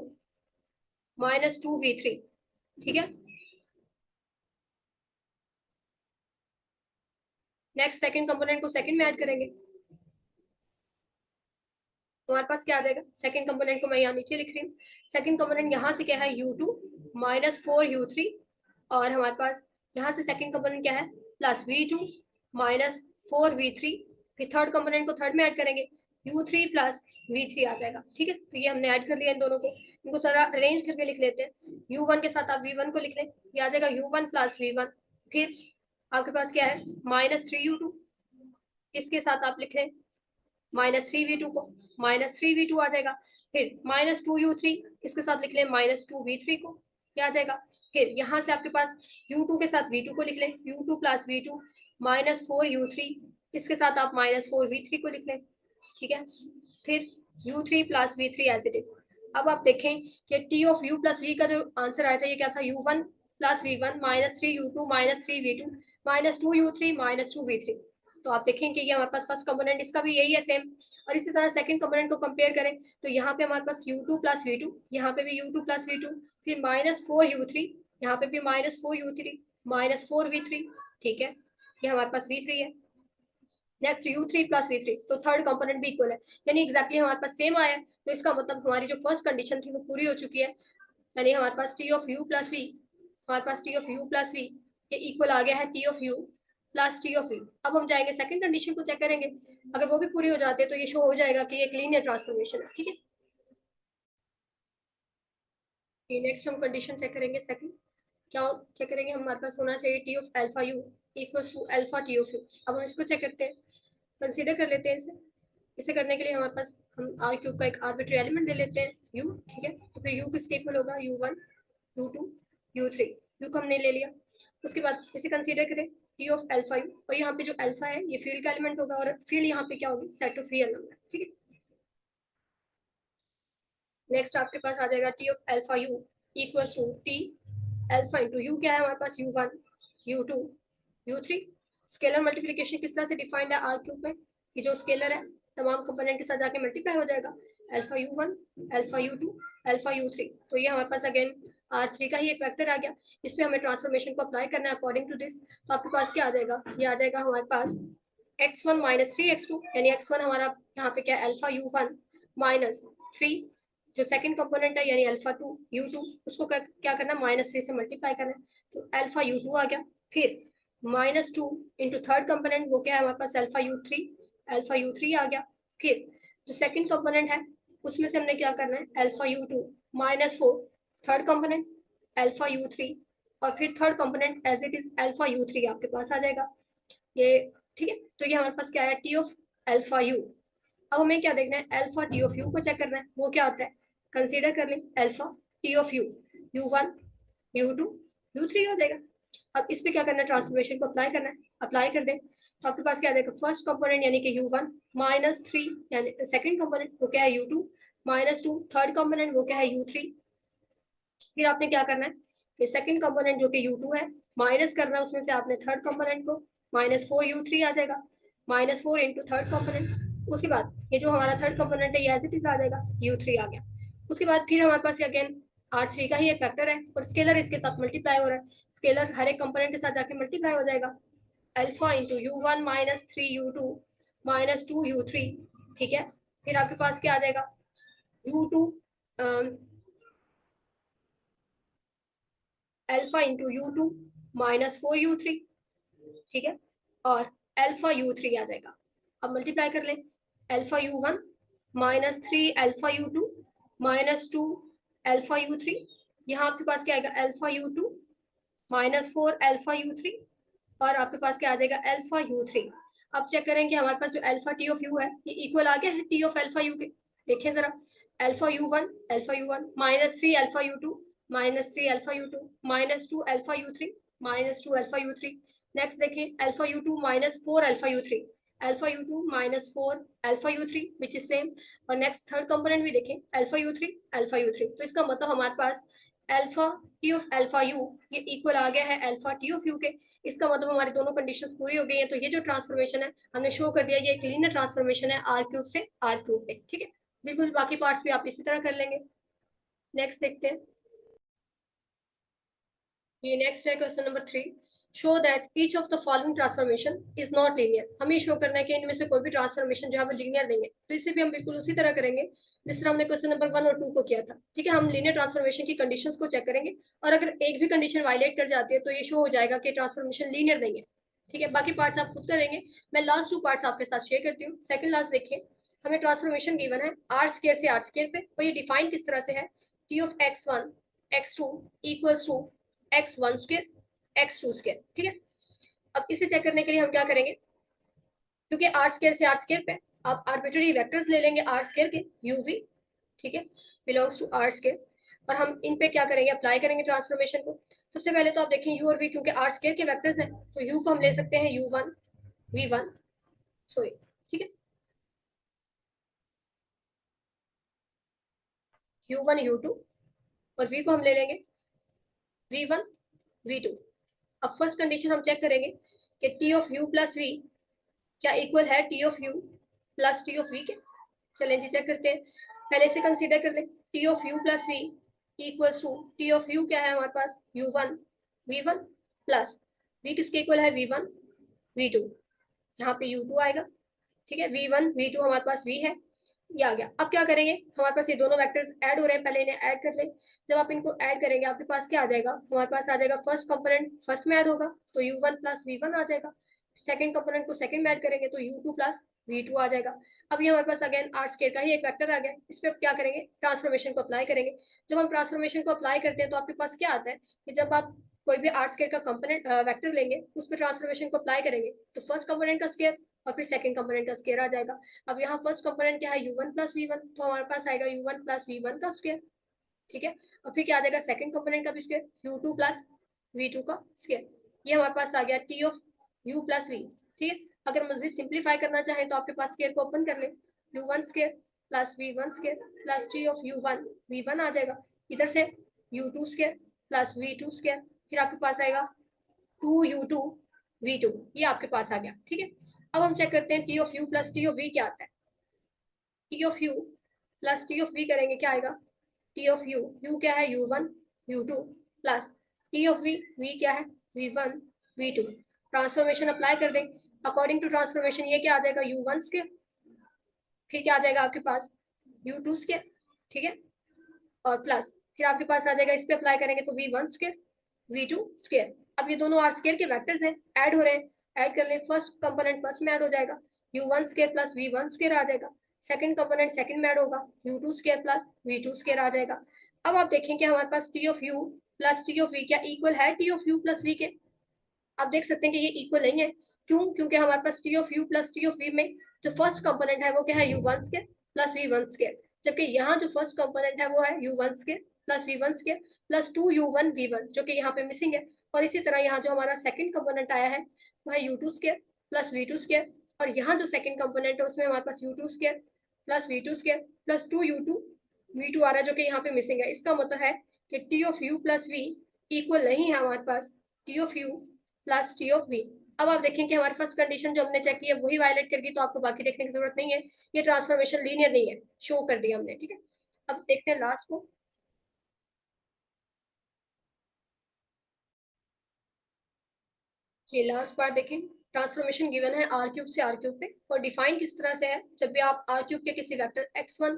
A: -2v3, ठीक है। नेक्स्ट सेकंड कंपोनेंट को सेकंड में ऐड करेंगे, हमारे पास क्या आ जाएगा सेकंड कंपोनेंट को मैं यहाँ नीचे लिख रही हूँ। सेकंड कंपोनेंट यहाँ से क्या है u2 -4u3, और हमारे पास यहाँ से सेकंड कंपोनेंट क्या है प्लस v2 -4v3, फिर थर्ड कंपोनेंट को थर्ड में ऐड करेंगे u3 प्लस v3 आ जाएगा, ठीक है। तो ये हमने ऐड कर लिया इन दोनों को, इनको थोड़ा अरेंज करके लिख लेते हैं। u1 के साथ आप v1 को लिख लें, ये आ जाएगा u1 प्लस v1, फिर आपके पास क्या है -3u2, इसके साथ आप लिख लें -3v2 को, -3v2 आ जाएगा। फिर -2u3 इसके साथ लिख लें -2v3 को, क्या आ जाएगा। फिर यहाँ से आपके पास u2 के साथ v2 को लिख लें, u2 प्लस v2 -4u3, इसके साथ आप -4v3 को लिख लें, ठीक है। फिर u3 plus v3 as it is. अब आप देखें कि t of u plus v का जो आंसर आया था ये क्या था u1 plus v1 -3u2 -3v2 -2u3 -2v3, तो आप देखें कि ये हमारे पास फर्स्ट कंपोनेंट इसका भी यही है सेम। और इसी तरह सेकंड कंपोनेंट को कंपेयर करें तो यहाँ पे हमारे पास u2 प्लस v2, यहाँ पे भी u2 प्लस v2, फिर -4u3, यहाँ पे भी -4u3 -4v3, ठीक है, ये हमारे पास v3 है। नेक्स्ट u3 प्लस v3, तो थर्ड कंपोनेंट भी इक्वल है, यानी एग्जैक्टली हमारे पास सेम आया है, तो इसका मतलब हमारी जो फर्स्ट कंडीशन थी वो पूरी हो चुकी है, यानी हमारे पास t of u plus v, हमारे पास t of u plus v ये इक्वल आ गया है t of u plus T of v। अब हम जाएंगे सेकंड कंडीशन को चेक करेंगे, अगर वो भी पूरी हो जाती है तो ये शो हो जाएगा कि एक लीनियर ट्रांसफॉर्मेशन है, ठीक है। नेक्स्ट हम कंडीशन चेक करेंगे सेकंड, क्या चेक करेंगे हमारे पास होना चाहिए T of alpha U equals to alpha T of U. अब हम इसको चेक करते हैं, कंसीडर कर लेते हैं इसे। इसे करने के लिए हमारे पास हम आर क्यूब का एक आर्बिट्री एलिमेंट ले लेते हैं u, ठीक है। तो फिर u किसके इक्वल होगा u1 u2 u3, यू को हमने ले लिया। उसके बाद इसे कंसीडर करें टी ऑफ अल्फा यू, और यहाँ पे जो अल्फा है ये फील्ड का एलिमेंट होगा और फील्ड यहाँ पे क्या होगी, सेट ऑफ रियल नंबर। ठीक है, नेक्स्ट आपके पास आ जाएगा T of alpha you equal to T alpha into U, क्या है हमारे पास u1 u2 u3। Scalar multiplication किस तरह से डिफाइंड है आर क्यूब में, कि जो स्केलर है तमाम कंपोनेंट के साथ जाके मल्टीप्लाई हो जाएगा, alpha u1 alpha u2 alpha u3। तो ये हमारे पास अगेन R3 का ही एक वेक्टर आ गया, इस पे हमें ट्रांसफॉर्मेशन को अप्लाई करना है अकॉर्डिंग टू दिस। तो आपके पास क्या आ जाएगा, ये आ जाएगा हमारे पास x1 माइनस थ्री x2, यानी x1 हमारा यहाँ पे क्या है अल्फा u1 माइनस थ्री, जो सेकंड कंपोनेंट है यानी अल्फा टू यू टू, उसको क्या करना है माइनस थ्री से मल्टीप्लाई करना है, तो अल्फा यू टू आ गया। फिर minus two into third component, वो क्या है हमारे पास अल्फा यू थ्री आ गया। फिर जो सेकंड कंपोनेंट है उसमें से हमने क्या करना है alpha you two minus four, third component alpha U three, और फिर third component as it is alpha U three आपके पास आ जाएगा ये। ठीक है, तो ये हमारे पास क्या है टी ऑफ अल्फा यू। अब हमें क्या देखना है अल्फा टी ऑफ यू को चेक करना है, वो क्या होता है, कंसीडर कर लें alpha T of you u1 u2 u3 हो जाएगा। अब इस पे क्या करना है ट्रांसफॉर्मेशन को अप्लाई करना है, अप्लाई कर दें तो आपके पास क्या आ जाएगा फर्स्ट कंपोनेंट यानी कि u1 माइनस थ्री, यानी सेकंड कंपोनेंट वो क्या है u2 minus two, third component वो क्या है u3। फिर आपने क्या करना है कि सेकंड कंपोनेंट जो कि u2 है माइनस करना है उसमें से आपने थर्ड कंपोनेंट को, माइनस फोर u3 आ जाएगा, minus four into third component. उसके बाद ये जो हमारा थर्ड कंपोनेंट है ये एज इट इज आ जाएगा u3 आ गया। उसके बाद फिर हमारे पास अगेन R3 का ही एक फैक्टर है और स्केलर इसके साथ मल्टीप्लाई हो रहा है, स्केलर हर एक कंपोनेंट के साथ जाके मल्टीप्लाई हो जाएगा, alpha into u1 minus three u2 minus two u3। ठीक है, फिर आपके पास क्या आ जाएगा u2 alpha into u2 minus four u3। ठीक है, और अल्फा u3 आ जाएगा। अब मल्टीप्लाई कर लें alpha u1 minus three alpha u2 minus two alpha u3, यहाँ आपके पास क्या आएगा alpha u2 minus four alpha u3, और आपके पास क्या आ जाएगा अल्फा u3। अब चेक करें कि हमारे पास जो अल्फा टी ऑफ यू है ये इक्वल आ गया है टी ऑफ अल्फा यू के। देखिए जरा alpha you one minus three alpha you two minus three alpha यू2 minus two alpha u3 minus two alpha u3। Next देखें alpha u2 minus four alpha u3, alpha u2 minus four alpha u3 which is same. और next third component भी देखें alpha u3। तो इसका मतलब हमारे पास alpha T of alpha u ये इक्वल आ गया है अल्फा टी ऑफ यू के। इसका मतलब हमारी दोनों कंडीशंस पूरी हो गई हैं। तो ये जो ट्रांसफॉर्मेशन है हमने शो कर दिया, ये एक लीनियर ट्रांसफॉर्मेशन है आर क्यूब से आर क्यूब पे। ठीक है, बिल्कुल बाकी पार्ट्स भी आप इसी तरह कर लेंगे। नेक्स्ट देखते हैं, ये नेक्स्ट है question number 3। Show that each of the following transformation is not linear. हमें शो करना है कि इनमें से कोई भी ट्रांसफॉर्मेशन जो है वो लीनियर नहीं है। तो इसे भी हम बिल्कुल उसी तरह करेंगे जिस तरह हमने क्वेश्चन नंबर 1 और 2 को किया था। ठीक है, हम लीनियर ट्रांसफॉर्मेशन की कंडीशंस को चेक करेंगे और अगर एक भी कंडीशन वायलेट कर जाती है तो ये शो हो जाएगा कि ट्रांसफॉर्मेशन लीनियर नहीं है। ठीक है, बाकी पार्ट्स आप खुद करेंगे, मैं लास्ट 2 पार्ट्स आपके साथ शेयर करती हूँ। सेकंड लास्ट देखिए, हमें ट्रांसफॉर्मेशन गिवन है आर स्केयर से आर स्केयर पे, और ये डिफाइन किस तरह से है T of x1 x2 equals to x1 square x2 square. ठीक है, अब इसे चेक करने के लिए हम क्या करेंगे, क्योंकि आर स्क्वायर से आर स्क्वायर पे आप आर्बिट्ररी वेक्टर्स ले लेंगे आर स्क्वायर के uv। ठीक है, बिलोंग्स टू आर स्क्वायर, और हम इन पे क्या करेंगे अप्लाई करेंगे ट्रांसफॉर्मेशन को। सबसे पहले तो आप देखें u और v, क्योंकि आर स्क्वायर के वेक्टर्स हैं तो u को हम ले सकते हैं u1 v1 सॉरी। ठीक है, u1 u2, और v को हम ले लेंगे v1 v2। अब फर्स्ट कंडीशन हम चेक करेंगे कि T of u plus v क्या इक्वल है T of u plus T of v के। चलें जी चेक करते हैं, पहले से कंसीडर कर लें T of u plus v equals to T of u क्या है हमारे पास u1 v1 प्लस v किसके इक्वल है v1 v2, यहाँ पे u2 आएगा। ठीक है, v1 v2 हमारे पास v है, ये आ गया। अब क्या करेंगे, हमारे पास ये दोनों वेक्टर्स ऐड हो रहे हैं, पहले इन्हें ऐड कर लें। जब आप इनको ऐड करेंगे आपके पास क्या आ जाएगा, हमारे पास आ जाएगा फर्स्ट कंपोनेंट फर्स्ट में ऐड होगा तो u1 प्लस v1 आ जाएगा, सेकंड कंपोनेंट को सेकंड में ऐड करेंगे तो u2 प्लस v2 आ जाएगा। अब ये हमारे पास अगेन आर स्क्वायर का ही एक वेक्टर आ गया, इस पे क्या करेंगे ट्रांसफॉर्मेशन को अप्लाई करेंगे। जब हम ट्रांसफॉर्मेशन को अप्लाई करते हैं तो आपके पास क्या आता है कि जब आप कोई भी आर स्क्वायर का कंपोनेंट वेक्टर लेंगे उस पर ट्रांसफॉर्मेशन को अप्लाई करेंगे तो फर्स्ट कंपोनेंट का स्क्वायर और फिर सेकंड कंपोनेंट का स्क्वायर आ जाएगा। अब यहाँ फर्स्ट कंपोनेंट क्या है u1 प्लस v1, तो हमारे पास आएगा u1 प्लस v1 का स्क्वायर। ठीक है, और फिर क्या आ जाएगा सेकंड कंपोनेंट का भी स्क्वायर u2 प्लस v2 का स्क्वायर। ये हमारे पास आ गया T of u plus v। ठीक है, अगर मजीद सिंप्लीफाई करना चाहें तो आपके पास स्क्वायर को ओपन कर ले, u1 square plus v1 square plus T of u1, v1 आ जाएगा, इधर से u2 square plus v2 square, फिर आपके पास आएगा 2u2 v2, ये आपके पास आ गया। ठीक है, अब हम चेक करते हैं T of u plus T of v क्या आता है। T of u plus T of v करेंगे, क्या आएगा, टी ऑफ u क्या है u1 u2 plus T of v क्या है v1 v2। ट्रांसफॉर्मेशन अप्लाई कर दें, अकॉर्डिंग टू ट्रांसफॉर्मेशन ये क्या आ जाएगा u1 स्क्वायर, फिर क्या आ जाएगा आपके पास u2 स्क्वायर। ठीक है, और प्लस फिर आपके पास आ जाएगा, इस पे अप्लाई करेंगे तो v1 स्क्वायर v2 स्क्वायर। अब ये दोनों आर स्क्वायर के वेक्टर्स हैं, ऐड हो रहे हैं, ऐड कर ले, फर्स्ट कंपोनेंट फर्स्ट में ऐड हो जाएगा, u1 square plus v1 square आ जाएगा, सेकंड कंपोनेंट सेकंड में ऐड होगा, u2 square plus v2 square आ जाएगा। अब आप देखें कि हमारे पास T of u plus T of v क्या इक्वल है T of u plus v के। आप देख सकते हैं कि ये इक्वल नहीं है, क्यों, क्योंकि हमारे पास T of u plus T of v में जो फर्स्ट कंपोनेंट है वो क्या है u1 square plus v1 square, जबकि यहाँ जो फर्स्ट कंपोनेंट है वो है u1 square plus v1 square plus 2u1 v1, जो कि यहाँ पे मिसिंग है। और इसी तरह यहाँ जो हमारा सेकंड कंपोनेंट आया है वो है u2 square plus v2 square, और यहाँ जो सेकंड कंपोनेंट है उसमें हमारे पास u2 square plus v2 square plus 2u2 v2 आ रहा है, जो कि यहाँ पे मिसिंग है। इसका मतलब है कि T of u plus v equal नहीं है हमारे पास T of u plus T of v। अब आप देखें कि हमारी फर्स्ट कंडीशन जो हमने चेक की है वही वायलेट कर गई, तो आपको बाकी देखने की जरूरत नहीं है, ये ट्रांसफॉर्मेशन लीनियर नहीं है, शो कर दिया हमने। ठीक है, अब देखते हैं लास्ट को। ये लास्ट पार्ट देखें, ट्रांसफॉर्मेशन गिवन है आर क्यूब से आर क्यूब पे, और डिफाइन किस तरह से है, जब भी आप आर क्यूब के किसी वेक्टर x1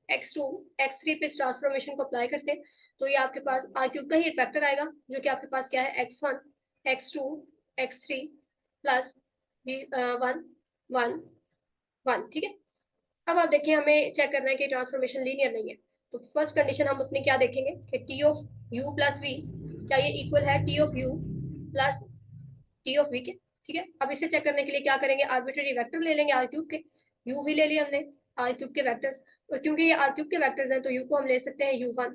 A: x2 x3 पे इस ट्रांसफॉर्मेशन को अप्लाई करते हैं तो ये आपके पास आर क्यूब का ही एक वेक्टर आएगा, जो कि आपके पास क्या है x1 x2 x3 plus one one one. ठीक है, अब आप देखिए हमें चेक करना है कि ट्रांसफॉर्मेशन लीनियर नहीं है, तो फर्स्ट कंडीशन हम अपनी क्या देखेंगे कि T of you plus we क्या ये इक्वल है T of you plus T of we के। ठीक है, अब इसे चेक करने के लिए क्या करेंगे, आर्बिट्रेरी वेक्टर ले लेंगे आर क्यूब के, यू भी ले लिया हमने आर क्यूब के वेक्टर्स, और क्योंकि ये आर क्यूब के वेक्टर्स हैं तो यू को हम ले सकते हैं u1,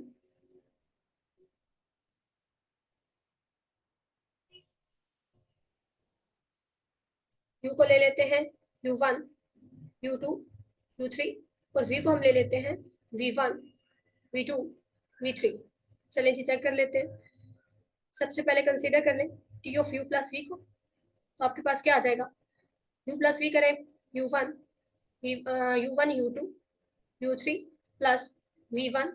A: यू को ले लेते हैं u1 u2 u3, और v को हम ले लेते हैं v1 v2 v3। चलें जी चेक कर लेते हैं। सबसे पहले कंसीडर कर लें T of you plus V को, तो आपके पास क्या आ जाएगा, यू प्लस वी करें u1 u1 u2 u3 plus v1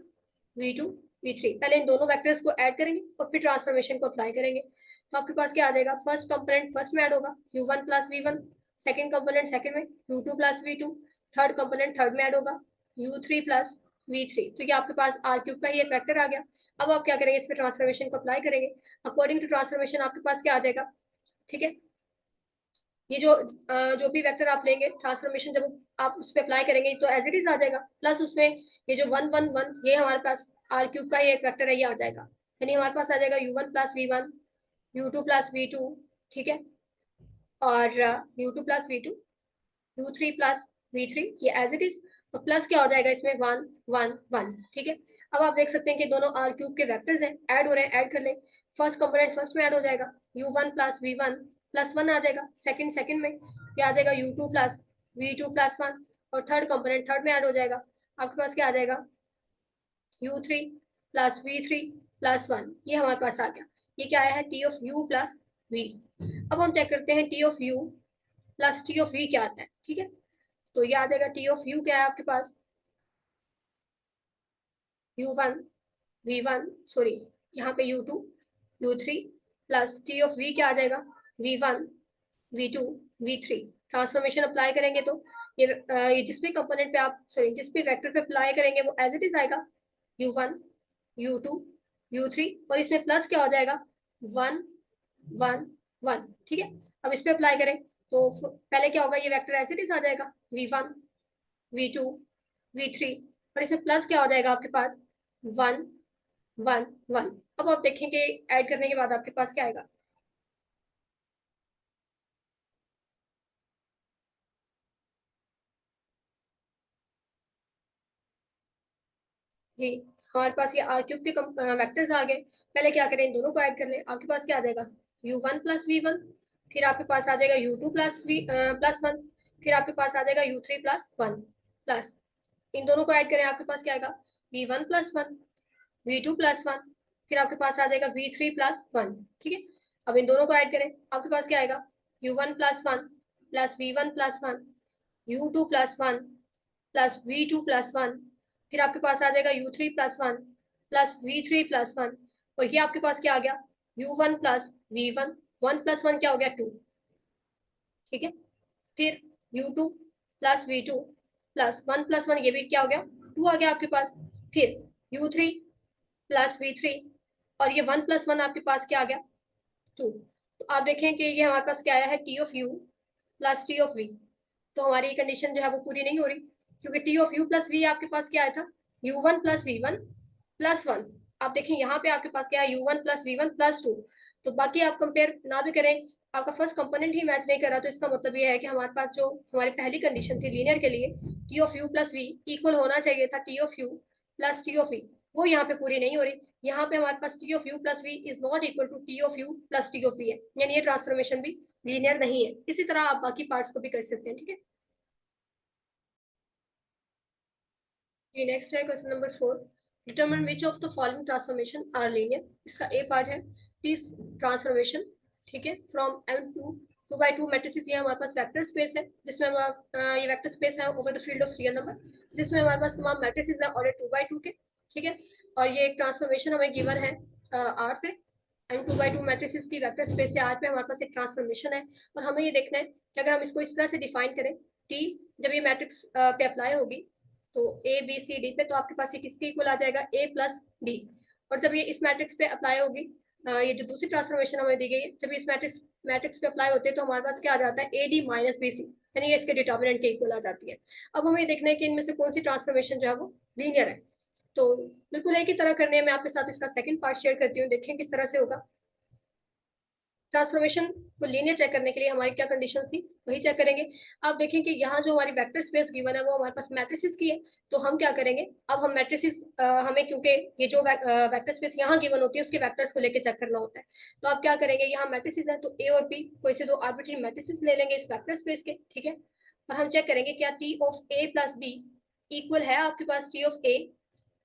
A: v2 v3, पहले इन दोनों वेक्टर्स को ऐड करेंगे और फिर ट्रांसफॉर्मेशन को अप्लाई करेंगे, तो आपके पास क्या आ जाएगा, फर्स्ट कंपोनेंट फर्स्ट में ऐड होगा u1 plus v1, second component second में u2 plus v2, third component third में ऐड होगा u3 प्लस v3, तो ये आपके पास आर क्यूब का ही एक वेक्टर आ गया। अब आप क्या करेंगे, इस पर ट्रांसफॉर्मेशन को अप्लाई करेंगे, अकॉर्डिंग टू ट्रांसफॉर्मेशन आपके पास क्या आ जाएगा। ठीक है, ये जो भी वेक्टर आप लेंगे ट्रांसफॉर्मेशन जब आप उस पर अप्लाई करेंगे तो एज इट इज आ जाएगा, प्लस उसमें ये जो वन वन वन ये हमारे पास आर क्यूब का ही एक वेक्टर है, ये आ जाएगा, यानी हमारे पास आ जाएगा u1 plus v1 u2 plus v2। ठीक है, और u2 plus v2 u3 plus v3, ये एज इट इज, और प्लस क्या हो जाएगा इसमें वन वन वन। ठीक है, अब आप देख सकते हैं कि दोनों आर क्यूब के वेक्टर्स हैं, ऐड हो रहे हैं, ऐड कर लें, फर्स्ट कंपोनेंट फर्स्ट में ऐड हो जाएगा u1 plus v1 plus one आ जाएगा, सेकंड सेकंड में ये आ जाएगा u2 plus v2 plus one, और थर्ड कंपोनेंट थर्ड में ऐड हो जाएगा, आपके पास क्या आ जाएगा u3 plus v3 plus one, ये हमारे पास आ गया। ये क्या आया है T of u plus v। अब हम चेक करते हैं T of u plus T of v क्या आता है। ठीक है, तो ये आ जाएगा टी ऑफ u क्या है आपके पास u1 v1 सॉरी यहाँ पे u2 u3 plus T of v क्या आ जाएगा v1 v2 v3। Transformation apply करेंगे तो ये जिस भी कंपोनेंट पे आप सॉरी जिस भी वेक्टर पे अप्लाई करेंगे वो एज इट इज आएगा u1 u2 u3, और इसमें प्लस क्या हो जाएगा वन वन वन। ठीक है, अब इस पे अप्लाई करें तो पहले क्या होगा, ये वेक्टर एज इट इज आ जाएगा v1 v2 v3, और इसमें प्लस क्या हो जाएगा आपके पास वन वन वन। अब आप देखेंगे ऐड करने के बाद आपके पास क्या आएगा, जी, हमारे पास ये आर क्यूब के वेक्टर्स आ गए। पहले क्या करें, इन दोनों को ऐड कर लें। आपके पास क्या आ जाएगा, u1 प्लस v1, फिर आपके पास आ जाएगा u2 प्लस +1, फिर आपके पास आ जाएगा u3 प्लस 1 प्लस, इन दोनों को ऐड करें, आपके पास क्या आएगा, v1 प्लस 1, v2 प्लस 1, फिर आपके पास आ जाएगा v3 प्लस 1। ठीक है, अब इन दोनों को ऐड करें, आपके पास क्या आएगा, u1 plus 1 plus v1 plus 1, u2 plus 1 plus v2 plus 1, फिर आपके पास आ जाएगा u3 plus 1 plus v3 plus 1, और ये आपके पास क्या आ गया, u1 प्लस v1, 1 प्लस 1 क्या हो गया, 2। ठीक है, फिर u2 plus v2 plus 1 plus 1, ये भी क्या हो गया, 2 आ गया आपके पास। फिर u3 प्लस v3, और ये 1 प्लस 1 आपके पास क्या आ गया, 2। तो आप देखें कि ये हमारे पास क्या आया है, t of u plus t of v। तो हमारी कंडीशन जो है वो पूरी नहीं हो रही, क्योंकि t of u plus v आपके पास क्या आया था, u1 प्लस v1 प्लस 1। आप देखें यहाँ पे आपके पास क्या है, u1 प्लस v1 प्लस 2। तो बाकी आप कंपेयर ना भी करें, आपका फर्स्ट कंपोनेंट ही मैच नहीं कर रहा, तो इसका मतलब ये है कि हमारे पास जो हमारी पहली कंडीशन थी लीनियर के लिए, t of u plus v equal होना चाहिए था t of u plus t of v, वो यहाँ पे पूरी नहीं हो रही। यहाँ पे हमारे पास t of u plus v is not equal to t of u plus t of v है, यानी ये ट्रांसफॉर्मेशन भी लीनियर नहीं है। इसी तरह आप बाकी पार्ट्स को भी कर सकते हैं। ठीक है, ये नेक्स्ट है question number 4, determine which of the following transformation are linear. इसका ए पार्ट है दिस ट्रांसफॉर्मेशन। ठीक है, from M to 2 by 2 matrices, ये हमारे पास वेक्टर स्पेस है, जिसमें ये वेक्टर स्पेस है over the field of real number, जिसमें हमारे पास तमाम मैट्रिसेस है ऑर्डर 2 by 2 के। ठीक है, और ये एक ट्रांसफॉर्मेशन हमें गिवन है आर पे, एम 2 by 2 मैट्रिसेस की वेक्टर स्पेस से आर पे हमारे पास एक ट्रांसफॉर्मेशन है। और हमें ये देखना है कि अगर हम इसको इस तरह से डिफाइन करें, टी जब ये मैट्रिक्स पे अप्लाई होगी तो ए बी सी डी पे, तो आपके पास ये किसके इक्वल आ जाएगा, ए प्लस डी। और जब ये इस मैट्रिक्स पे अप्लाई होगी, ये जो दूसरी ट्रांसफॉर्मेशन हमें दी गई है, जब इस मैट्रिक्स मैट्रिक्स पे अप्लाई होते हैं, तो हमारे पास क्या आ जाता है, A D minus B C, यानी ये इसके डिटर्मिनेंट के इक्वल आ जाती है। अब हमें देखना है कि इनमें से कौन सी ट्रांसफॉर्मेशन जो है वो लीनियर है। तो बिल्कुल एक ही तरह करने में आपके साथ इसका सेकंड पार्ट शेयर करती हूँ, देखें किस तरह से होगा। ट्रांसफॉर्मेशन को लीनियर चेक करने के लिए हमारी क्या कंडीशन थी, वही चेक करेंगे। आप देखें कि यहाँ जो हमारी वेक्टर स्पेस गिवन है वो हमारे पास मैट्रिसेस की है, तो हम क्या करेंगे, अब हम मैट्रिसेस हमें, क्योंकि ये जो वेक्टर स्पेस यहाँ गिवन होती है उसके वेक्टर्स को लेकर चेक करना होता है, तो आप क्या करेंगे, यहाँ मैट्रिसेस है तो ए और बी कोई से दो आर्बिट्री मैट्रिसेस ले लेंगे इस वेक्टर स्पेस के। ठीक है, और हम चेक करेंगे क्या T of A plus B equal है आपके पास T of A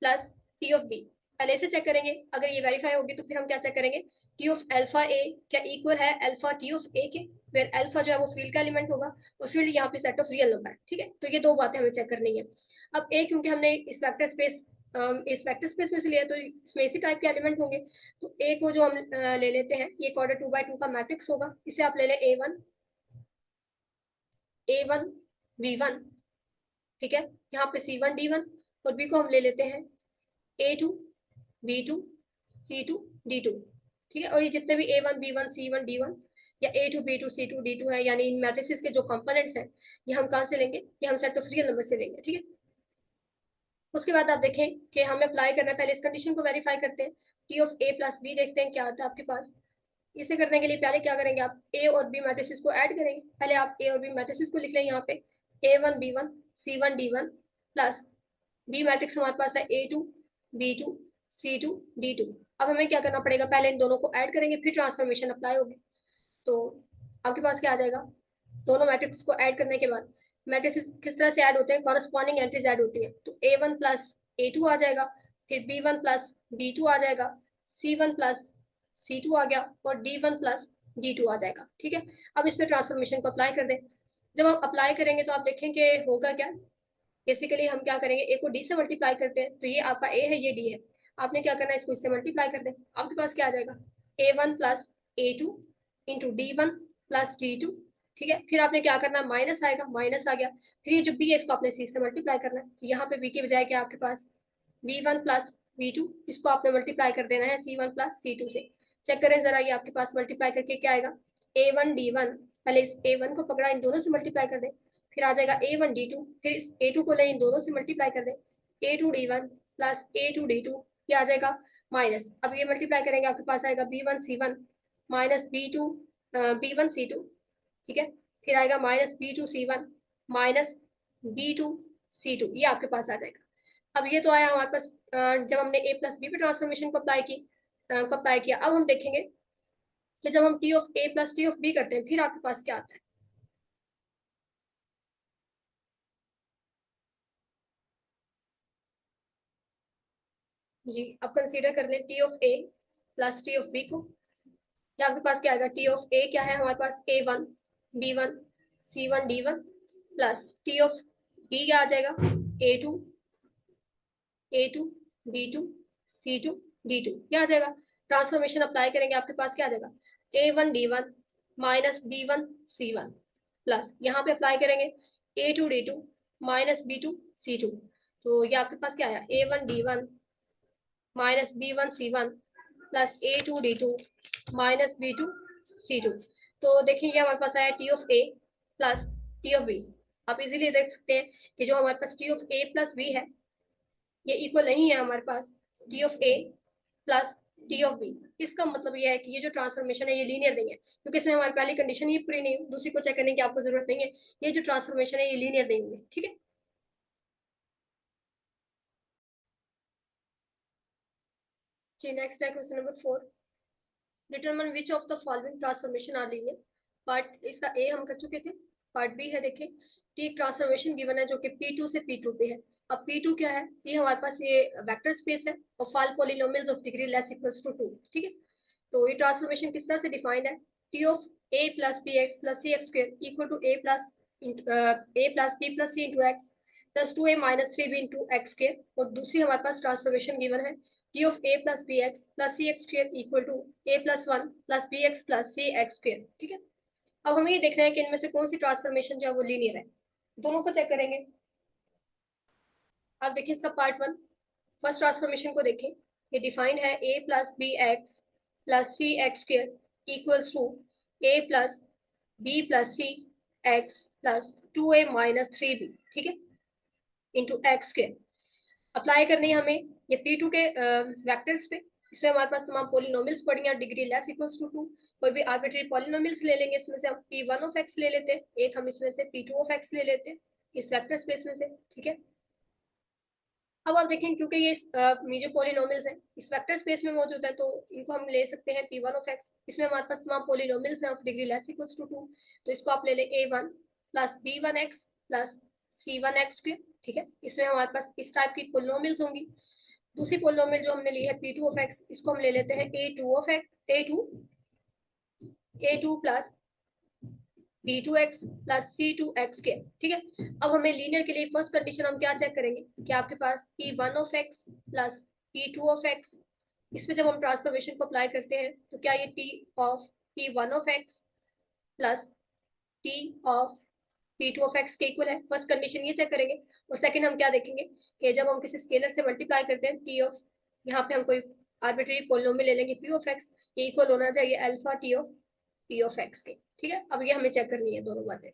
A: plus T of B. पहले से चेक करेंगे, अगर ये वेरीफाई होगी तो फिर हम क्या चेक करेंगे, टी ऑफ अल्फा ए क्या इक्वल है अल्फा टी ऑफ ए के, फिर अल्फा जो है वो फील्ड का एलिमेंट होगा और फील्ड यहाँ पे सेट ऑफ रियल नंबर है। ठीक है, तो ये दो बातें हमें चेक करनी है। अब ए क्योंकि हमने इस वेक्टर स्पेस में से लिया, तो इसमें इसी टाइप के एलिमेंट होंगे, तो ए को जो हम ले लेते हैं, ये ऑर्डर 2 by 2 का मैट्रिक्स होगा, इसे आप ले लें ए वन वी वन। ठीक है, यहाँ पे C1 D1, और बी को हम ले लेते हैं A2 B2 C2 D2। ठीक है, और ये जितने भी A1 B1 C1 D1 या A2 B2 C2 D2 है, यानी इन मैट्रिसेस के जो कंपोनेंट्स हैं, ये हम कहाँ से लेंगे, ये हम सेट ऑफ रियल नंबर से लेंगे। ठीक है, उसके बाद आप देखें कि हमें अप्लाई करना है, पहले इस कंडीशन को वेरीफाई करते हैं, T of A plus B देखते हैं क्या आता है आपके पास। इसे करने के लिए पहले क्या करेंगे, आप ए और बी मैट्रिसेस को ऐड करेंगे। पहले आप ए और बी मैट्रिसेस को लिख लें, यहाँ पे A1 B1 C1 D1 plus B matrix हमारे पास है A2 B2 C2 D2। अब हमें क्या करना पड़ेगा, पहले इन दोनों को ऐड करेंगे फिर ट्रांसफॉर्मेशन अप्लाई होगी। तो आपके पास क्या आ जाएगा, दोनों मैट्रिक्स को ऐड करने के बाद मैट्रिक्स किस तरह से ऐड होते हैं, कॉरस्पॉन्डिंग एंट्रीज ऐड होती है, तो A1 प्लस A2 आ जाएगा, फिर B1 प्लस B2 आ जाएगा, C1 प्लस C2 आ गया, और D1 प्लस D2 आ जाएगा। ठीक है, अब इस पर ट्रांसफॉर्मेशन को अप्लाई कर दें। जब हम अप्लाई करेंगे तो आप देखेंगे होगा क्या, बेसिकली हम क्या करेंगे, ए को डी से मल्टीप्लाई करते हैं, तो ये आपका ए है, ये डी है, आपने क्या करना है, इसको इससे मल्टीप्लाई कर दें, आपके पास क्या आ जाएगा, A1 plus A2 into D1 plus D2। ठीक है, फिर आपने क्या करना, माइनस आएगा, माइनस आ गया, फिर ये जो बी है इसको आपने सी से मल्टीप्लाई करना है, तो यहाँ पे बी की बजाय क्या आपके पास B1 प्लस B2, इसको आपने मल्टीप्लाई कर देना है C1 प्लस C2 से। चेक करें जरा, ये आपके पास मल्टीप्लाई करके क्या आएगा, A1 D1, पहले इस A1 को पकड़ा, इन दोनों से मल्टीप्लाई कर दें, फिर आ जाएगा A1 D2, फिर इस A2 को ले इन दोनों से मल्टीप्लाई कर दें, A2 D1 plus A2 D2, ये आ जाएगा माइनस। अब ये मल्टीप्लाई करेंगे, आपके पास आएगा B1 C1 minus B1 C2। ठीक है, फिर आएगा minus B2 C1 minus B2 C2, ये आपके पास आ जाएगा। अब ये तो आया हमारे पास जब हमने ए प्लस बी पे ट्रांसफॉर्मेशन को अप्लाई किया। अब हम देखेंगे कि जब हम T of A plus T of B करते हैं फिर आपके पास क्या आता है। जी, अब कंसीडर कर लें T of A plus T of B को। या आपके पास क्या आएगा, टी ऑफ ए क्या है हमारे पास, A one B one C one D one, plus T of B क्या आ जाएगा, A two B two C two D two, क्या आ जाएगा। ट्रांसफॉर्मेशन अप्लाई करेंगे आपके पास क्या आ जाएगा, A one D one minus B one C one, plus यहाँ पे अप्लाई करेंगे A two D two minus B two C two. तो ये आपके पास क्या आया, A one D one minus B one C one plus A two D two minus B two C two. तो देखिए ये हमारे पास आया T of A plus T of B. आप इजीली देख सकते हैं कि जो हमारे पास T of A plus B है ये इक्वल नहीं है हमारे पास T of A plus T of B. इसका मतलब ये है कि ये जो ट्रांसफॉर्मेशन है ये लीनियर नहीं है, क्योंकि इसमें हमारी पहली कंडीशन ही पूरी नहीं, दूसरी को चेक करने की आपको जरूरत नहीं है। ये जो ट्रांसफॉर्मेशन है ये लीनियर नहीं होंगे, ठीक है। जी, नेक्स्ट है question number 4। Determine which of the following transformation are linear. Part इसका ए हम कर चुके थे। पार्ट बी है, देखें टी ट्रांसफॉर्मेशन गिवन है जो कि P2 से P2 पे है। अब P2 क्या है, ये हमारे पास ये वेक्टर स्पेस है और फाल polynomials of degree less equals to 2, ठीक है। तो ये ट्रांसफॉर्मेशन किस तरह से डिफाइंड है, T of A plus B x plus C x square equal to A plus B plus C into X plus 2a minus 3b into X square. और दूसरी हमारे पास ट्रांसफॉर्मेशन गिवन है T of A plus B x plus C x square equal to A plus one plus B x plus C x square, ठीक है। अब हमें ये देखना है कि इनमें से कौन सी ट्रांसफॉर्मेशन जो है वो लीनियर है। दोनों को चेक करेंगे। आप देखिए इसका पार्ट वन, फर्स्ट ट्रांसफॉर्मेशन को देखें। ये डिफाइंड है a plus B x plus C x square equals to A plus B plus C x plus 2a minus 3b, ठीक है, इंटू एक्स स्क्वायर। अप्लाई करनी है हमें ये P2 के वेक्टर्स पे। इसमें हमारे पास तमाम पॉलिनोमियल्स पड़ी हैं, डिग्री लेस इक्वल्स टू 2। कोई भी आर्बिट्री पॉलिनोमियल्स ले लेंगे, इसमें से हम P1 ऑफ x ले लेते हैं, एक हम इसमें से P2 ऑफ x ले लेते हैं इस वेक्टर स्पेस में से, ठीक है। अब आप देखें क्योंकि ये जो पॉलिनोमियल्स हैं इस वेक्टर स्पेस में मौजूद है तो इनको हम ले सकते हैं P1 ऑफ x। इसमें हमारे पास तमाम पॉलिनोमियल्स हैं of degree less equals to 2, तो इसको आप ले लें A1 plus B1x plus C1x square, ठीक है। इसमें हमारे पास इस टाइप की पॉलिनोमियल्स होंगी। दूसरी पॉलिनोमियल जो हमने ली है P2 ऑफ x, इसको हम ले लेते हैं A2 plus B2x plus C2x के, ठीक है। अब हमें लीनियर के लिए फर्स्ट कंडीशन हम क्या चेक करेंगे कि आपके पास P1 of x plus P2 of x, इसमें जब हम ट्रांसफॉर्मेशन को अप्लाई करते हैं तो क्या ये T of P1 of x plus T of P2 of x के इक्वल है। फर्स्ट कंडीशन ये चेक करेंगे। और सेकंड हम क्या देखेंगे कि जब हम किसी स्केलर से मल्टीप्लाई करते हैं T ऑफ, यहाँ पे हम कोई आर्बिट्री पॉलिनोमियल ले लेंगे P ऑफ x, ये इक्वल होना चाहिए alpha T of P of x के, ठीक है। अब ये हमें चेक करनी है दोनों बातें।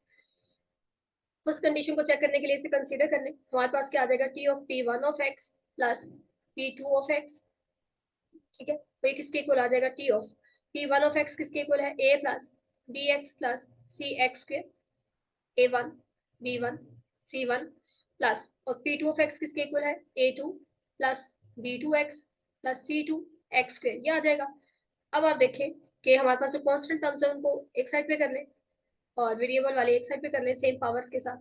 A: फर्स्ट कंडीशन को चेक करने के लिए इसे कंसीडर कर लें। हमारे पास क्या आ जाएगा, T of P1 of x plus P2 of x, ठीक है। तो ये किसके इक्वल आ जाएगा, T of P1 of x किसके इक्वल है, a plus B x plus C x square, A1 B1 C1 plus और P2 ऑफ x किसके इक्वल है, A2 plus B2x plus C2 x square, ये आ जाएगा। अब आप देखें कि हमारे पास जो कांस्टेंट टर्म्स है उनको एक साइड पे कर लें और वेरिएबल वाले एक साइड पे कर लें सेम पावर्स के साथ।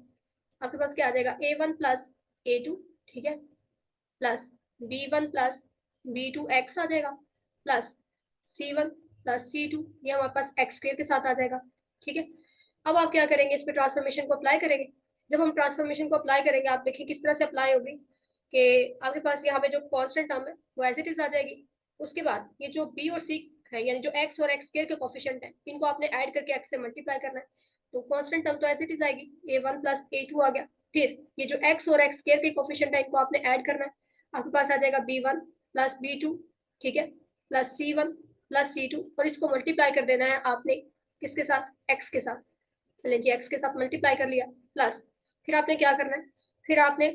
A: आपके पास क्या आ जाएगा, A1 प्लस A2, ठीक है, प्लस B1 प्लस B2x आ जाएगा प्लस C1 प्लस C2, ये हमारे पास x स्क्वायर के साथ आ जाएगा, ठीक है। अब आप क्या करेंगे, इस पे ट्रांसफॉर्मेशन को अप्लाई करेंगे। जब हम ट्रांसफॉर्मेशन को अप्लाई करेंगे आप देखिए किस तरह से अप्लाई होगी कि आपके पास यहाँ पे जो कांस्टेंट टर्म है वो एज इट इज आ जाएगी। उसके बाद ये जो b और c है यानी जो x और x स्क्वायर के कोफिशिएंट है इनको आपने ऐड करके x से मल्टीप्लाई करना है। तो कांस्टेंट टर्म तो एज इट इज आएगी, a1 प्लस a2 आ गया। फिर ये जो x और x स्क्वायर के कोफिशिएंट है इनको आपने ऐड करना है। आपके पास आ जाएगा b1 प्लस b2, ठीक है, प्लस c1 प्लस c2 और इसको मल्टीप्लाई कर देना है आपने किसके साथ, x के साथ। चलिए जी, x के साथ मल्टीप्लाई कर लिया प्लस फिर आपने क्या करना है, फिर आपने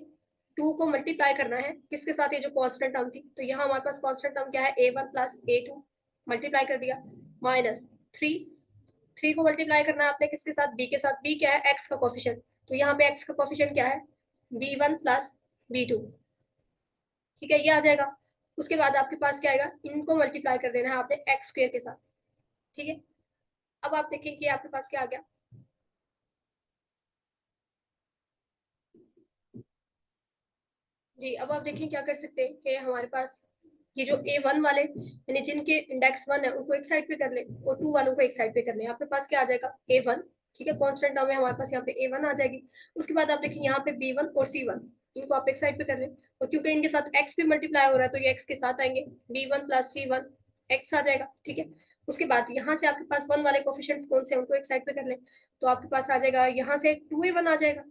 A: 2 को मल्टीप्लाई करना है किसके साथ, ये जो कांस्टेंट टर्म थी। तो यहाँ हमारे पास कांस्टेंट टर्म क्या है, a1 प्लस a2 मल्टीप्लाई कर दिया माइनस 3 को मल्टीप्लाई करना है आपने किसके साथ, b के साथ। b क्या है, x का कोफिशिएंट। तो यहाँ पे x का कोफिशिएंट क्या है, b1 प्लस b2 ठीक है, ये आ जाएगा। उसके बाद आपके पास क्या आएगा, इनको मल्टीप्लाई कर देना है आपने एक्स स्क्वायर के साथ। ठीक है, अब आप देखें कि आपके पास क्या आ गया। जी, अब आप देखें क्या कर सकते हैं कि हमारे पास ये जो A1 वाले यानी जिनके इंडेक्स 1 है उनको एक साइड पे कर ले, और 2 वालों को एक साइड पे कर ले। आपके पास क्या आ जाएगा, A1। ठीक है, कांस्टेंट टर्म है हमारे पास, यहाँ पे A1 आ जाएगी। उसके बाद आप देखिए यहाँ पे B1 और C1, इनको आप एक साइड पे कर ले, और क्योंकि इनके साथ x भी मल्टीप्लाई हो रहा है तो ये x के साथ आएंगे, B1 प्लस C1 x आ जाएगा। ठीक है, उसके बाद यहाँ से आपके पास 1 वाले कोफिशिएंट्स कौन से हैं उनको एक साइड पे कर ले, तो आपके पास आ जाएगा यहाँ से 2A1 आ जाएगा,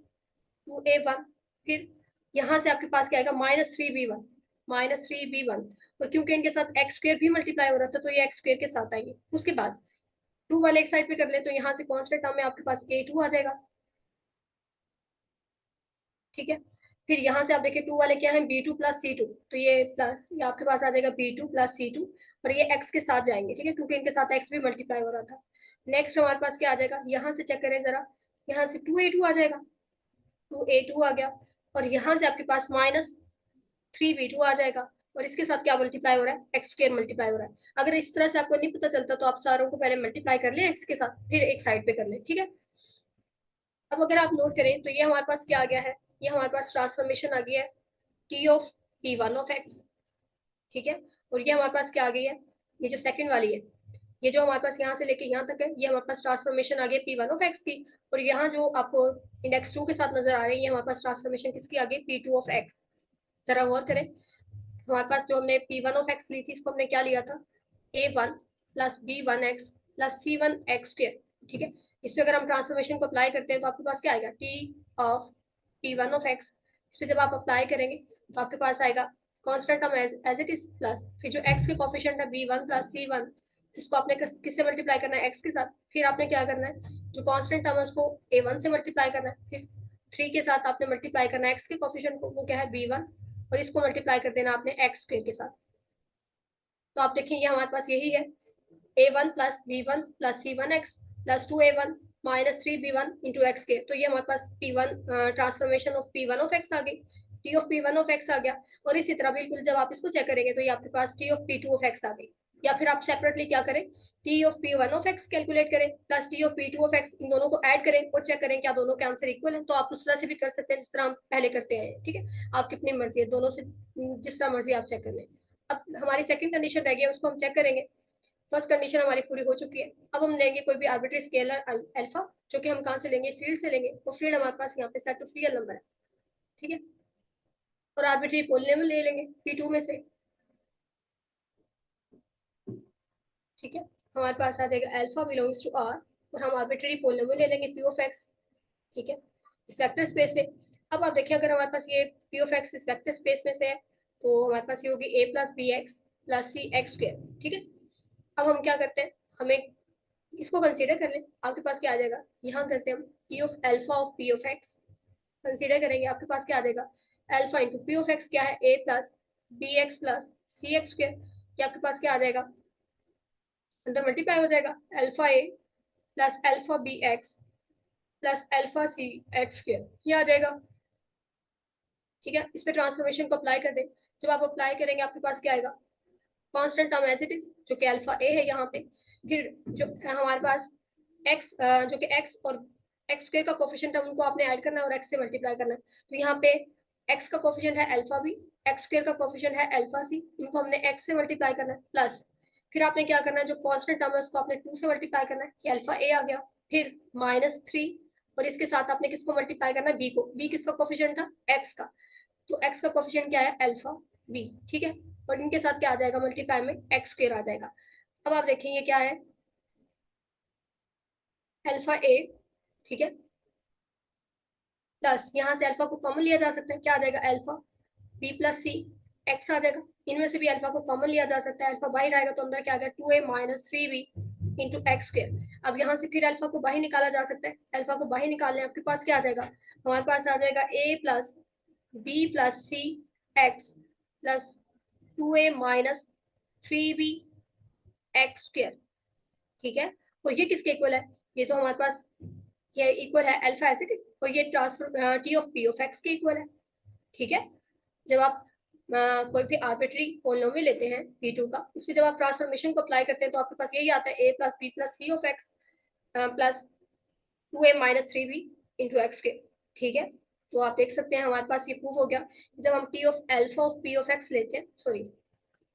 A: 2A1। फिर यहाँ से आपके पास क्या आएगा, -3B1, -3B1। और क्योंकि इनके साथ एक्स स्क्वायर भी मल्टीप्लाई हो रहा था तो ये एक्स स्क्वायर के साथ आएंगे। उसके बाद 2 वाले एक साइड पे कर ले, तो यहाँ से कांस्टेंट टर्म में आपके पास A2 आ जाएगा। ठीक है, फिर यहाँ से आप देखिए 2 वाले क्या है, B2 प्लस C2, तो ये प्लस, ये आपके पास आ जाएगा B2 प्लस C2, और ये x के साथ जाएंगे। ठीक है, क्योंकि इनके साथ x भी मल्टीप्लाई हो रहा था। नेक्स्ट हमारे पास क्या आ जाएगा, यहाँ से चेक करें जरा, यहाँ से 2A2 आ जाएगा, 2A2 आ गया। और यहाँ से आपके पास -3B2 आ जाएगा, और इसके साथ क्या मल्टीप्लाई हो रहा है, एक्स स्क्वायर मल्टीप्लाई हो रहा है। अगर इस तरह से आपको नहीं पता चलता तो आप सारों को पहले मल्टीप्लाई कर लें एक्स के साथ, फिर एक साइड पे कर लें। ठीक है, अब अगर आप नोट करें तो ये हमारे पास क्या आ गया है, ये हमारे पास ट्रांसफॉर्मेशन आ गई है T of P1 of x. ठीक है, और ये हमारे पास क्या आ गई है, ये जो सेकंड वाली है, ये जो हमारे पास यहाँ से लेके यहाँ तक है, ये हमारे पास ट्रांसफॉर्मेशन आ गई P1 ऑफ एक्स की। और यहाँ जो आपको इंडेक्स 2 के साथ नजर आ रही है, हमारे पास ट्रांसफॉर्मेशन किसकी आ गई, P2 ऑफ एक्स। जरा गौर करें, हमारे पास जो हमने P1 ऑफ एक्स ली थी, इसको हमने क्या लिया था, A1 plus B1x plus C1x²। ठीक है, इस पे अगर हम ट्रांसफॉर्मेशन को अप्लाई करते हैं तो आपके पास क्या आएगा, T of P1 of x। इस पे जब आप अप्लाई करेंगे तो आपके पास आएगा constant term as it is, plus फिर जो x के कोफिशिएंट है B1 प्लस C1, इसको आपने किससे मल्टीप्लाई करना है, x के साथ। फिर आपने क्या करना है, जो कांस्टेंट टर्म है उसको A1 से मल्टीप्लाई करना है, फिर 3 के साथ आपने मल्टीप्लाई करना है x के कोफिशिएंट को, वो क्या है B1, और इसको मल्टीप्लाई कर देना आपने एक्स स्क्वायर के साथ। तो आप देखें ये हमारे पास यही है, A1 plus B1 plus C1x plus 2A1 -3B1 into x के। तो ये हमारे पास P1 transformation of P1 of x आ गई, T of P1 of x आ गया। और इसी तरह बिल्कुल जब आप इसको चेक करेंगे तो ये आपके पास T of P2 of x आ गई। या फिर आप सेपरेटली क्या करें, T of P1 of x calculate करें plus T of P2 of x, इन दोनों को ऐड करें और चेक करें क्या दोनों के आंसर इक्वल है। तो आप उस तरह से भी कर सकते हैं जिस तरह हम पहले करते हैं। ठीक है, आपकी अपनी मर्जी है, दोनों से जिस तरह मर्जी आप चेक कर लें। अब हमारी सेकंड कंडीशन रह गई है, उसको हम चेक करेंगे। फर्स्ट कंडीशन हमारी पूरी हो चुकी है। अब हम लेंगे कोई भी आर्बिट्री स्केलर अल्फा, जो कि हम कहाँ से लेंगे, फील्ड से लेंगे। वो फील्ड हमारे पास यहाँ पे सेट ऑफ रियल नंबर है। ठीक है, और आर्बिट्री पोलिनोमियल ले लेंगे P2 में से। ठीक है, हमारे पास आ जाएगा अल्फा बिलोंग्स टू R, और हम आर्बिट्री पोलिनोमियल ले लेंगे P ऑफ x। ठीक है, इस वेक्टर स्पेस से। अब आप देखिए अगर हमारे पास ये P ऑफ x इस वेक्टर स्पेस में से है तो हमारे पास ये होगी a plus B x plus C x square. ठीक है, अब हम क्या करते हैं, हमें इसको कंसीडर कर लें। आपके पास क्या आ जाएगा, यहाँ करते हैं हम P of alpha of P of x consider करेंगे। आपके पास क्या आ जाएगा, alpha into P of x क्या है, a plus B x plus C x square. ये आपके पास क्या आ जाएगा, अंदर मल्टीप्लाई हो जाएगा, alpha a plus alpha B x plus alpha C x square, ये आ जाएगा। ठीक है, इस पे ट्रांसफॉर्मेशन को अप्लाई कर दें। जब आप अप्लाई करेंगे आपके पास क्या आएगा, constant term as it is, जो कि अल्फा ए है यहाँ पे। फिर जो हमारे पास एक्स, जो कि एक्स और एक्स स्क्वायर का कोफिशिएंट है उनको आपने ऐड करना है और एक्स से मल्टीप्लाई करना है। तो यहाँ पे एक्स का कोफिशिएंट है अल्फा बी, एक्स स्क्वायर का कोफिशिएंट है अल्फा सी, इनको हमने एक्स से मल्टीप्लाई करना है, प्लस फिर आपने क्या करना है, जो कांस्टेंट टर्म है उसको आपने 2 से मल्टीप्लाई करना है, कि अल्फा ए आ गया। फिर -3, और इसके साथ आपने किसको मल्टीप्लाई करना है, बी को। बी किसका कोफिशिएंट था, एक्स का, तो एक्स का कोफिशिएंट क्या है, अल्फा बी। ठीक है, और इनके साथ क्या आ जाएगा, मल्टीप्लाई में एक्स स्क्वायर आ जाएगा। अब आप देखेंगे क्या है, अल्फा ए। ठीक है, प्लस यहाँ से अल्फा को कॉमन लिया जा सकता है, क्या आ जाएगा, अल्फा बी प्लस सी एक्स आ जाएगा। इनमें से भी अल्फा को कॉमन लिया जा सकता है, अल्फा बाहर आएगा तो अंदर क्या आ गया, 2a -3b into X square. अब यहाँ से फिर अल्फा को बाहर निकाला जा सकता है, अल्फा को बाहर निकालने आपके पास क्या आ जाएगा, हमारे पास आ जाएगा a plus B plus C x plus 2a -3b X square. ठीक है, और ये किसके इक्वल है, ये तो हमारे पास ये इक्वल है अल्फा एज इट इज, और ये transfer T of P of x के इक्वल है। ठीक है, जब आप कोई भी आर्बिट्री पोलिनोमियल लेते हैं p2 का, उसमें जब आप ट्रांसफॉर्मेशन को अप्लाई करते हैं तो आपके पास यही आता है a plus B plus C of X plus 2a minus 3b into x के। ठीक है, तो आप देख सकते हैं हमारे पास ये प्रूव हो गया। जब हम t of alpha of p of x लेते हैं, sorry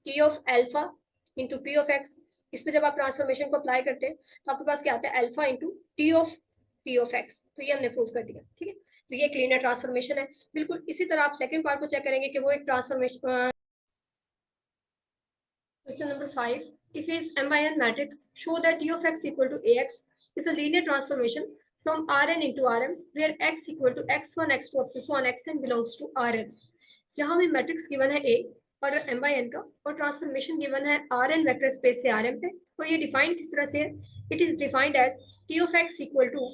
A: t of alpha into p of x, इसमें जब आप ट्रांसफॉर्मेशन को अप्लाई करते हैं तो आपके पास क्या आता है, alpha into t of p of x. तो ये हमने प्रूव कर दिया। ठीक है, तो ये लीनियर ट्रांसफॉर्मेशन है। बिल्कुल इसी तरह आप सेकंड पार्ट को चेक करेंगे कि वो एक transformation. Question number 5. If is M by N matrix, show that T of x equal to AX is a linear transformation from Rn into Rm, where x equal to x1, x2 up to so on xn belongs to Rn. यहाँ हमें matrix given है A और M by N का, और transformation given है Rn vector space से Rm पे। तो ये डिफाइन किस तरह से है? It is defined as T of x equal to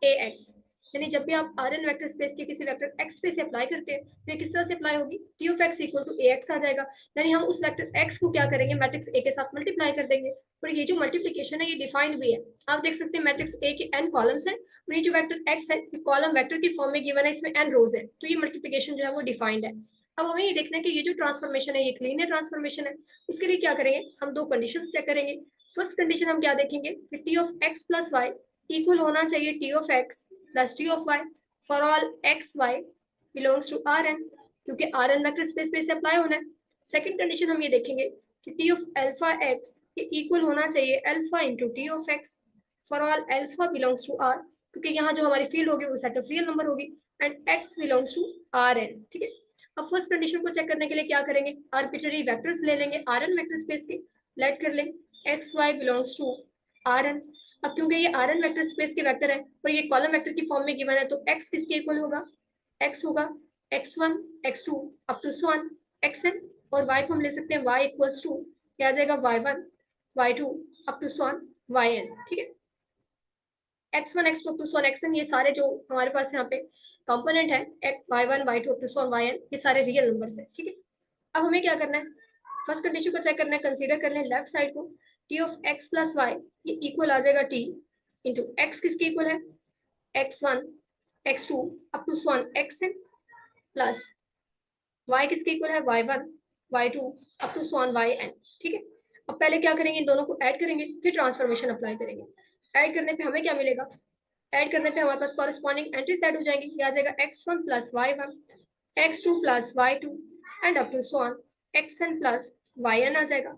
A: AX। यानी जब भी आप Rn वेक्टर स्पेस के किसी वेक्टर x पे से अप्लाई करते हैं तो ये किस तरह से अप्लाई होगी? T of x equal to AX आ जाएगा। यानी हम उस वेक्टर x को क्या करेंगे, मैट्रिक्स A के साथ मल्टीप्लाई कर देंगे। और ये जो मल्टीप्लिकेशन है ये डिफाइंड भी है। आप देख सकते हैं मैट्रिक्स A के n कॉलम्स है, और ये जो वेक्टर x है ये कॉलम वेक्टर की फॉर्म में गिवन है, इसमें n रोज है। तो ये मल्टीप्लिकेशन जो है वो डिफाइंड है। अब हमें ये देखना है कि ये जो ट्रांसफॉर्मेशन है ये लीनियर ट्रांसफॉर्मेशन है। इसके लिए क्या करेंगे, हम दो कंडीशंस चेक करेंगे। फर्स्ट कंडीशन हम क्या देखेंगे कि T of X plus Y equal होना चाहिए T of X plus T of Y for all X Y belongs to R N, क्योंकि आर एन वेक्टर स्पेस पे से अप्लाई होना है। सेकंड कंडीशन हम ये देखेंगे कि T of alpha X equal होना चाहिए alpha into T of X for all alpha belongs to R, क्योंकि यहाँ जो हमारी फील्ड होगी वो सेट ऑफ रियल नंबर होगी, and X belongs to R N. ठीक है, अब फर्स्ट कंडीशन को चेक करने के लिए क्या करेंगे, आर्बिट्ररी वेक्टर्स ले लेंगे आर एन वेक्टर स्पेस के, लेट कर लें X Y belongs to R N. अब क्योंकि ये आर एन वेक्टर स्पेस के वेक्टर है और ये कॉलम वेक्टर की फॉर्म में गिवन है, तो एक्स किसके इक्वल होगा, एक्स होगा x1 x2 up to so on xn, और y को हम ले सकते हैं y इक्वल्स टू क्या आ जाएगा y1 y2 up to so on yn। ठीक है, x1 x2 up to so on xn ये सारे जो हमारे पास यहाँ पे कंपोनेंट है y1 y2 up to so on yn, ये सारे रियल नंबर्स है। ठीक है, अब हमें क्या करना है, फर्स्ट कंडीशन को चेक करना है, कंसीडर कर लें लेफ्ट साइड को, t of x plus Y ये इक्वल आ जाएगा t इंटू एक्स किसके इक्वल है, x1 x2 up to so on xn plus y किसके इक्वल है, y1 y2 up to so on yn। ठीक है, अब पहले क्या करेंगे, इन दोनों को ऐड करेंगे फिर ट्रांसफॉर्मेशन अप्लाई करेंगे। ऐड करने पे हमें क्या मिलेगा, ऐड करने पे हमारे पास कॉरेस्पॉन्डिंग एंट्रीज ऐड हो जाएंगी। ये आ जाएगा x1 plus y1 x2 plus y2 and up to so on xn plus yn आ जाएगा।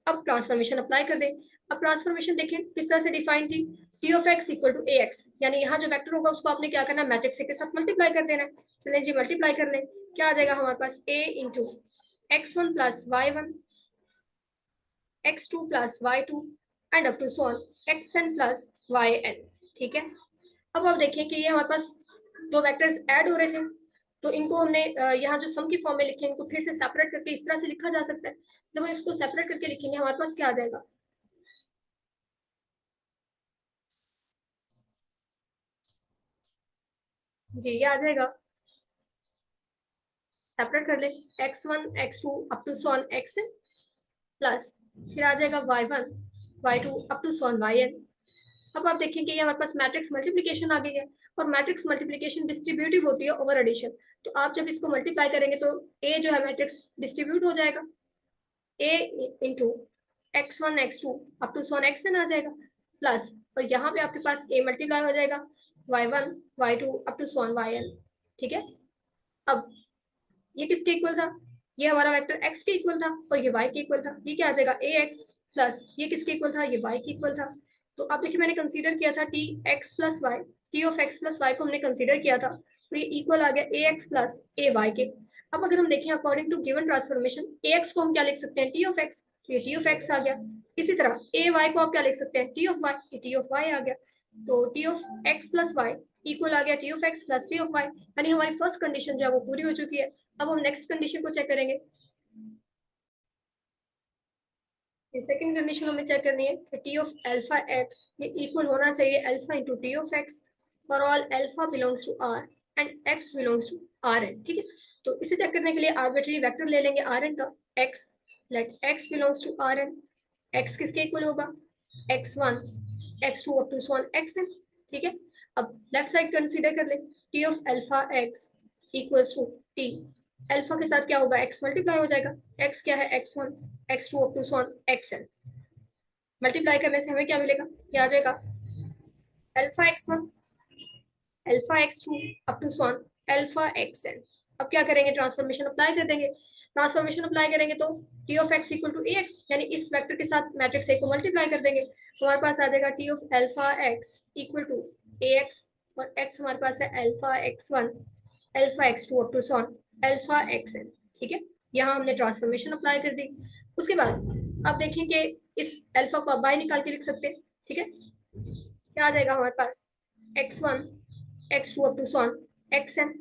A: अब ट्रांसफॉर्मेशन अप्लाई कर दें। अब ट्रांसफॉर्मेशन देखें किस तरह से डिफाइन थी, t of x equal to ax, यानी यहाँ जो वेक्टर होगा उसको आपने क्या करना है, मैट्रिक्स के साथ मल्टीप्लाई कर देना है। चलें जी मल्टीप्लाई कर लें, क्या आ जाएगा हमारे पास a into x1 plus y1 x2 plus y2 and up to so on xn plus yn। ठीक है, अब आप देखिए कि ये हमारे पास दो वेक्टर्स ऐड हो रहे थे, तो इनको हमने यहाँ जो सम की फॉर्म में लिखे इनको फिर से सेपरेट करके इस तरह से लिखा जा सकता है। जब हम इसको सेपरेट करके लिखेंगे हमारे पास क्या आ जाएगा, जी ये आ जाएगा, सेपरेट कर ले x1 x2 up to so on xn plus फिर आ जाएगा y1 y2 up to so on yn। अब आप देखें कि ये हमारे पास मैट्रिक्स मल्टीप्लिकेशन आ गई है, और मैट्रिक्स मल्टीप्लिकेशन डिस्ट्रीब्यूटिव होती है ओवर एडिशन। तो आप जब इसको मल्टीप्लाई करेंगे तो ए जो है मैट्रिक्स डिस्ट्रीब्यूट हो जाएगा, A into x1 x2 up to so xn आ जाएगा प्लस, और यहाँ पे आपके पास ए मल्टीप्लाई हो जाएगा y1 y2 up to so yn। ठीक है, अब ये किसके इक्वल था, ये हमारा वेक्टर x के इक्वल था और ये y के इक्वल था, ये क्या आ जाएगा ax प्लस ये किसके इक्वल था, ये y के इक्वल था। तो अब देखिए मैंने कंसीडर किया था t x plus Y, t of x plus Y को हमने कंसीडर किया था, तो ये इक्वल आ गया ax प्लस ay के। अब अगर हम देखें according to given transformation ax को हम क्या लिख सकते हैं, t ऑफ x, तो ये t ऑफ x आ गया। इसी तरह ay को आप क्या लिख सकते हैं, t ऑफ y, ये t ऑफ y आ गया। तो t of x plus Y equal आ गया t of x plus t of y, यानी हमारी फर्स्ट कंडीशन जो है वो पूरी हो चुकी है। अब हम नेक्स्ट कंडीशन को चेक करेंगे। सेकंड कंडीशन हमें चेक करनी है कि टी ऑफ अल्फा एक्स ये इक्वल होना चाहिए alpha into T of X for all alpha belongs to R and X belongs to R N. ठीक है, तो इसे चेक करने के लिए आर्बिट्ररी वेक्टर ले लेंगे आर एन का, X let X belongs to R N. X किसके इक्वल होगा, x1 x2 up to so on xn। ठीक है, अब लेफ्ट साइड कंसीडर कर ले, T of alpha X equals to T alpha के साथ क्या होगा, एक्स मल्टीप्लाई हो जाएगा। एक्स क्या है, x1 x2 up to so on xn। Multiply करने से हमें क्या मिलेगा, क्या आ जाएगा, alpha x1 alpha x2 up to so on alpha xn। अब क्या करेंगे, ट्रांसफॉर्मेशन अप्लाई कर देंगे। ट्रांसफॉर्मेशन अप्लाई करेंगे तो t of x equal to ax, यानी इस वेक्टर के साथ मैट्रिक्स A को मल्टीप्लाई कर देंगे, हमारे पास आ जाएगा t of alpha x equal to ax, और x हमारे पास है alpha x1 alpha x2 up to so on alpha xn। ठीक है, यहाँ हमने ट्रांसफॉर्मेशन अप्लाई कर दी। उसके बाद आप देखिए कि इस अल्फा को आप बाहर निकाल के लिख सकते हैं। ठीक है, क्या आ जाएगा हमारे पास, x1 x2 up to so on xn।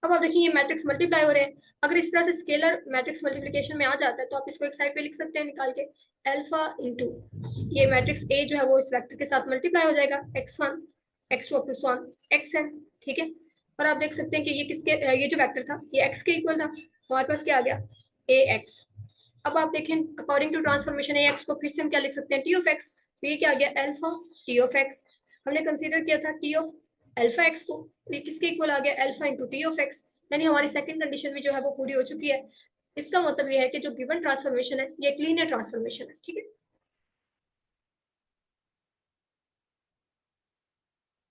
A: अब आप देखिए ये मैट्रिक्स मल्टीप्लाई हो रहे हैं। अगर इस तरह से स्केलर मैट्रिक्स मल्टीप्लिकेशन में आ जाता है तो आप इसको एक साइड पे लिख सकते हैं निकाल के, अल्फा इंटू ये मैट्रिक्स ए जो है वो इस वेक्टर के साथ मल्टीप्लाई हो जाएगा, x1 x2 up to so on xn। ठीक है, और आप देख सकते हैं कि ये किसके, ये जो वेक्टर था ये x के इक्वल था, हमारे पास क्या आ गया, ax। अब आप देखें अकॉर्डिंग टू ट्रांसफॉर्मेशन ax को फिर से हम क्या लिख सकते हैं, t ऑफ x। तो ये क्या आ गया, अल्फा t ऑफ x। हमने कंसीडर किया था t ऑफ अल्फा x को, तो ये किसके इक्वल आ गया, alpha into t of x। यानी हमारी सेकंड कंडीशन भी जो है वो पूरी हो चुकी है। इसका मतलब ये है कि जो गिवन ट्रांसफॉर्मेशन है ये एक लीनियर ट्रांसफॉर्मेशन है। ठीक है,